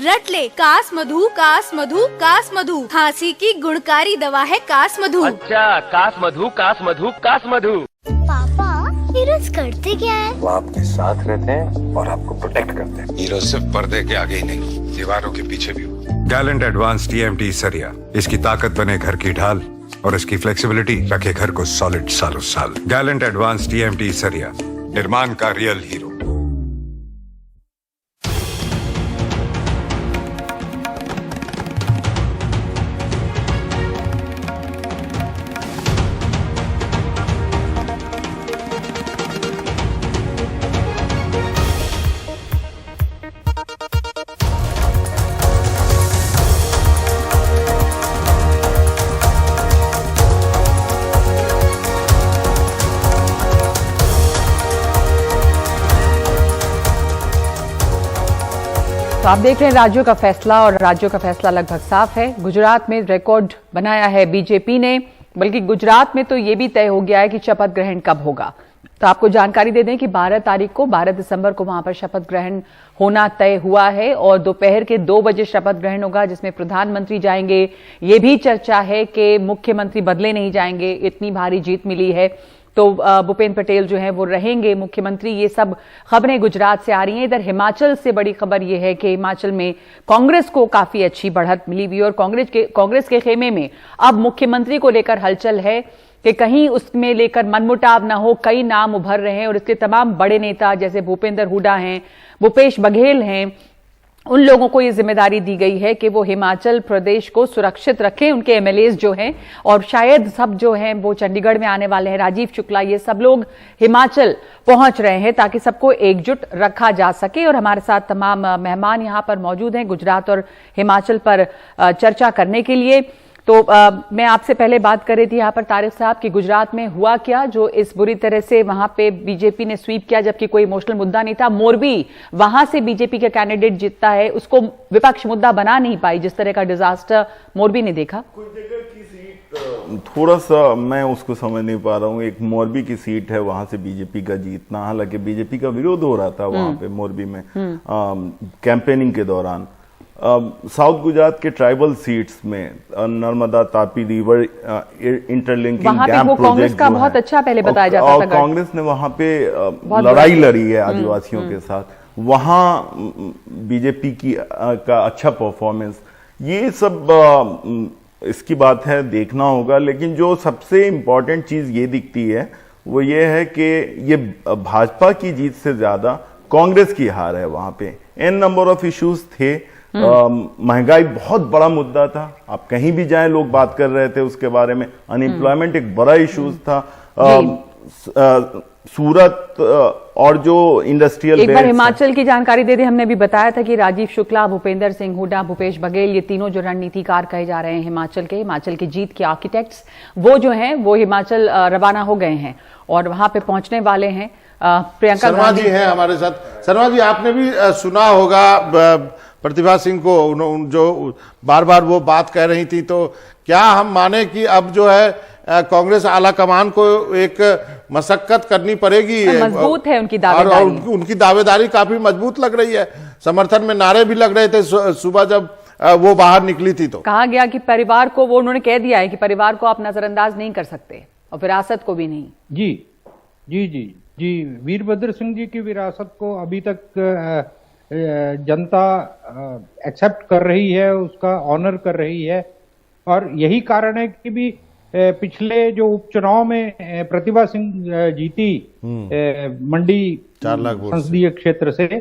रट ले, कास मधु कास मधु कास मधु, खांसी की गुणकारी दवा है कास मधु। अच्छा, कास मधु कास मधु कास मधु। पापा हीरोज करते क्या है? वो आपके साथ रहते हैं और आपको प्रोटेक्ट करते हैं। हीरो सिर्फ पर्दे के आगे ही नहीं, दीवारों के पीछे भी। गैलेंट एडवांस TMT सरिया, इसकी ताकत बने घर की ढाल और इसकी फ्लेक्सिबिलिटी रखे घर को सॉलिड सालों साल। गैलेंट एडवांस TMT सरिया, निर्माण का रियल हीरो। तो आप देख रहे हैं राज्यों का फैसला, और राज्यों का फैसला लगभग साफ है। गुजरात में रिकॉर्ड बनाया है बीजेपी ने, बल्कि गुजरात में तो ये भी तय हो गया है कि शपथ ग्रहण कब होगा। तो आपको जानकारी दे दें कि 12 दिसंबर को वहां पर शपथ ग्रहण होना तय हुआ है, और दोपहर के 2 बजे शपथ ग्रहण होगा, जिसमें प्रधानमंत्री जाएंगे। ये भी चर्चा है कि मुख्यमंत्री बदले नहीं जाएंगे, इतनी भारी जीत मिली है तो भूपेंद्र पटेल जो हैं वो रहेंगे मुख्यमंत्री। ये सब खबरें गुजरात से आ रही हैं। इधर हिमाचल से बड़ी खबर ये है कि हिमाचल में कांग्रेस को काफी अच्छी बढ़त मिली हुई, और कांग्रेस के खेमे में अब मुख्यमंत्री को लेकर हलचल है कि कहीं उसमें लेकर मनमुटाव ना हो। कई नाम उभर रहे हैं और इसके तमाम बड़े नेता जैसे भूपेंद्र हुड्डा हैं, भूपेश बघेल हैं, उन लोगों को ये जिम्मेदारी दी गई है कि वो हिमाचल प्रदेश को सुरक्षित रखें। उनके MLAs जो हैं, और शायद सब जो हैं वो चंडीगढ़ में आने वाले हैं, राजीव शुक्ला, ये सब लोग हिमाचल पहुंच रहे हैं ताकि सबको एकजुट रखा जा सके। और हमारे साथ तमाम मेहमान यहां पर मौजूद हैं गुजरात और हिमाचल पर चर्चा करने के लिए। तो मैं आपसे पहले बात कर रही थी यहाँ पर तारिक साहब कि गुजरात में हुआ क्या जो इस बुरी तरह से वहां पे बीजेपी ने स्वीप किया, जबकि कोई इमोशनल मुद्दा नहीं था। मोरबी, वहां से बीजेपी का कैंडिडेट जीतता है, उसको विपक्ष मुद्दा बना नहीं पाई। जिस तरह का डिजास्टर मोरबी ने देखा, थोड़ा सा मैं उसको समझ नहीं पा रहा हूँ। एक मोरबी की सीट है, वहां से बीजेपी का जीतना, हालांकि बीजेपी का विरोध हो रहा था वहां पे मोरबी में कैंपेनिंग के दौरान। साउथ गुजरात के ट्राइबल सीट्स में Narmada Tapi river interlinking dam project का बहुत अच्छा पहले बताया जाता था, और कांग्रेस ने वहां पे लड़ाई लड़ी है आदिवासियों के साथ। वहां बीजेपी की का अच्छा परफॉर्मेंस, ये सब इसकी बात है, देखना होगा। लेकिन जो सबसे इम्पोर्टेंट चीज ये दिखती है वो ये है कि ये भाजपा की जीत से ज्यादा कांग्रेस की हार है। वहां पे एन नंबर ऑफ इश्यूज थे। महंगाई बहुत बड़ा मुद्दा था, आप कहीं भी जाएं लोग बात कर रहे थे उसके बारे में। अनएम्प्लॉयमेंट एक बड़ा इश्यूज था। सूरत और जो इंडस्ट्रियल, एक बार हिमाचल की जानकारी दे दें। हमने भी बताया था कि राजीव शुक्ला, भूपेंद्र सिंह हुड्डा, भूपेश बघेल, ये तीनों जो रणनीतिकार कहे जा रहे हैं हिमाचल की जीत के आर्किटेक्ट्स, वो जो हैं वो हिमाचल रवाना हो गए हैं और वहां पे पहुंचने वाले हैं। प्रियंका शर्मा जी हैं हमारे साथ। शर्मा जी, आपने भी सुना होगा प्रतिभा सिंह को, जो बार बार वो बात कह रही थी, तो क्या हम माने कि अब जो है कांग्रेस आला कमान को एक मशक्कत करनी पड़ेगी? मजबूत है उनकी दावेदारी, और उनकी दावेदारी काफी मजबूत लग रही है। समर्थन में नारे भी लग रहे थे सुबह जब वो बाहर निकली थी। तो कहा गया कि परिवार को, वो उन्होंने कह दिया है कि परिवार को आप नजरअंदाज नहीं कर सकते और विरासत को भी नहीं। जी जी जी जी, वीरभद्र सिंह जी की विरासत को अभी तक जनता एक्सेप्ट कर रही है, उसका ऑनर कर रही है। और यही कारण है कि भी पिछले जो उपचुनाव में प्रतिभा सिंह जीती मंडी संसदीय क्षेत्र से,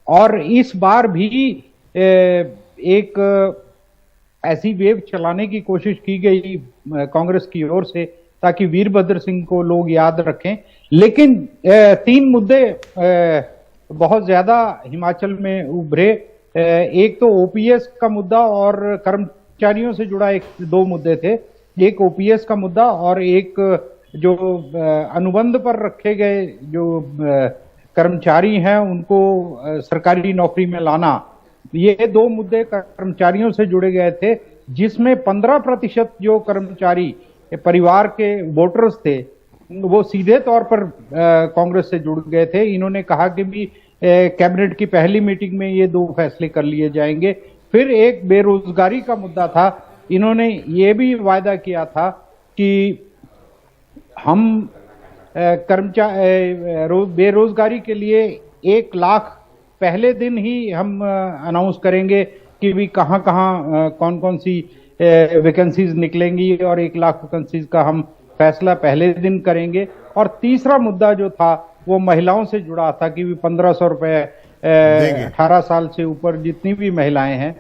और इस बार भी एक ऐसी वेव चलाने की कोशिश की गई कांग्रेस की ओर से ताकि वीरभद्र सिंह को लोग याद रखें। लेकिन 3 मुद्दे बहुत ज्यादा हिमाचल में उभरे। एक तो OPS का मुद्दा और कर्मचारियों से जुड़ा दो मुद्दे थे, एक ओपीएस का मुद्दा और एक जो अनुबंध पर रखे गए जो कर्मचारी हैं उनको सरकारी नौकरी में लाना। ये दो मुद्दे कर्मचारियों से जुड़े गए थे, जिसमें 15% जो कर्मचारी परिवार के वोटर्स थे वो सीधे तौर पर कांग्रेस से जुड़ गए थे। इन्होंने कहा कि भी कैबिनेट की पहली मीटिंग में ये दो फैसले कर लिए जाएंगे। फिर एक बेरोजगारी का मुद्दा था, इन्होंने ये भी वायदा किया था कि हम बेरोजगारी के लिए 1 लाख पहले दिन ही हम अनाउंस करेंगे कि भी कहाँ कौन कौन सी वैकेंसीज निकलेंगी और 1 लाख वैकेंसीज का हम फैसला पहले दिन करेंगे। और तीसरा मुद्दा जो था वो महिलाओं से जुड़ा था कि 1500 रुपए 18 साल से ऊपर जितनी भी महिलाएं हैं,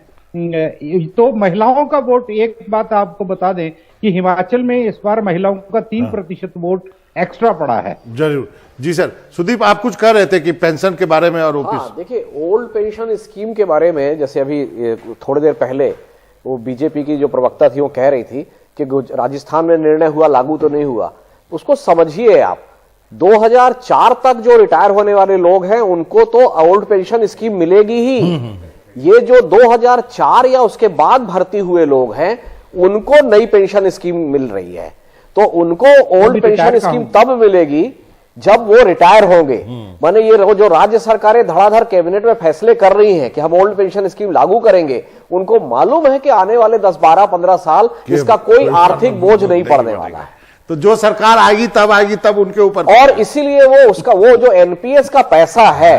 तो महिलाओं का वोट, एक बात आपको बता दें कि हिमाचल में इस बार महिलाओं का 3% वोट एक्स्ट्रा पड़ा है। जरूर जी सर। सुदीप, आप कुछ कह रहे थे कि पेंशन के बारे में और ओपीएस। हाँ, देखिए ओल्ड पेंशन स्कीम के बारे में, जैसे अभी थोड़ी देर पहले वो बीजेपी की जो प्रवक्ता थी वो कह रही थी कि राजस्थान में निर्णय हुआ, लागू तो नहीं हुआ। उसको समझिए आप, 2004 तक जो रिटायर होने वाले लोग हैं उनको तो ओल्ड पेंशन स्कीम मिलेगी ही। ये जो 2004 या उसके बाद भर्ती हुए लोग हैं उनको नई पेंशन स्कीम मिल रही है, तो उनको ओल्ड पेंशन स्कीम तब मिलेगी जब वो रिटायर होंगे। माने ये जो राज्य सरकारें धड़ाधड़ कैबिनेट में फैसले कर रही हैं कि हम ओल्ड पेंशन स्कीम लागू करेंगे, उनको मालूम है कि आने वाले 10, 12, 15 साल इसका कोई आर्थिक बोझ नहीं पड़ने वाला है। तो जो सरकार आएगी तब उनके ऊपर, और इसीलिए वो जो एनपीएस का पैसा है,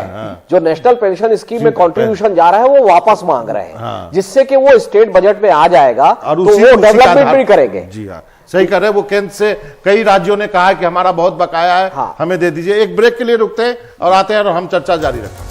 जो नेशनल पेंशन स्कीम में कंट्रीब्यूशन जा रहा है, वो वापस मांग रहे हैं, जिससे कि वो स्टेट बजट में आ जाएगा और तो वो डेवलपमेंट भी करेंगे। जी हाँ, सही कर रहे हैं। वो केंद्र से कई राज्यों ने कहा कि हमारा बहुत बकाया है, हमें दे दीजिए। एक ब्रेक के लिए रुकते हैं और आते हैं और हम चर्चा जारी रखते हैं।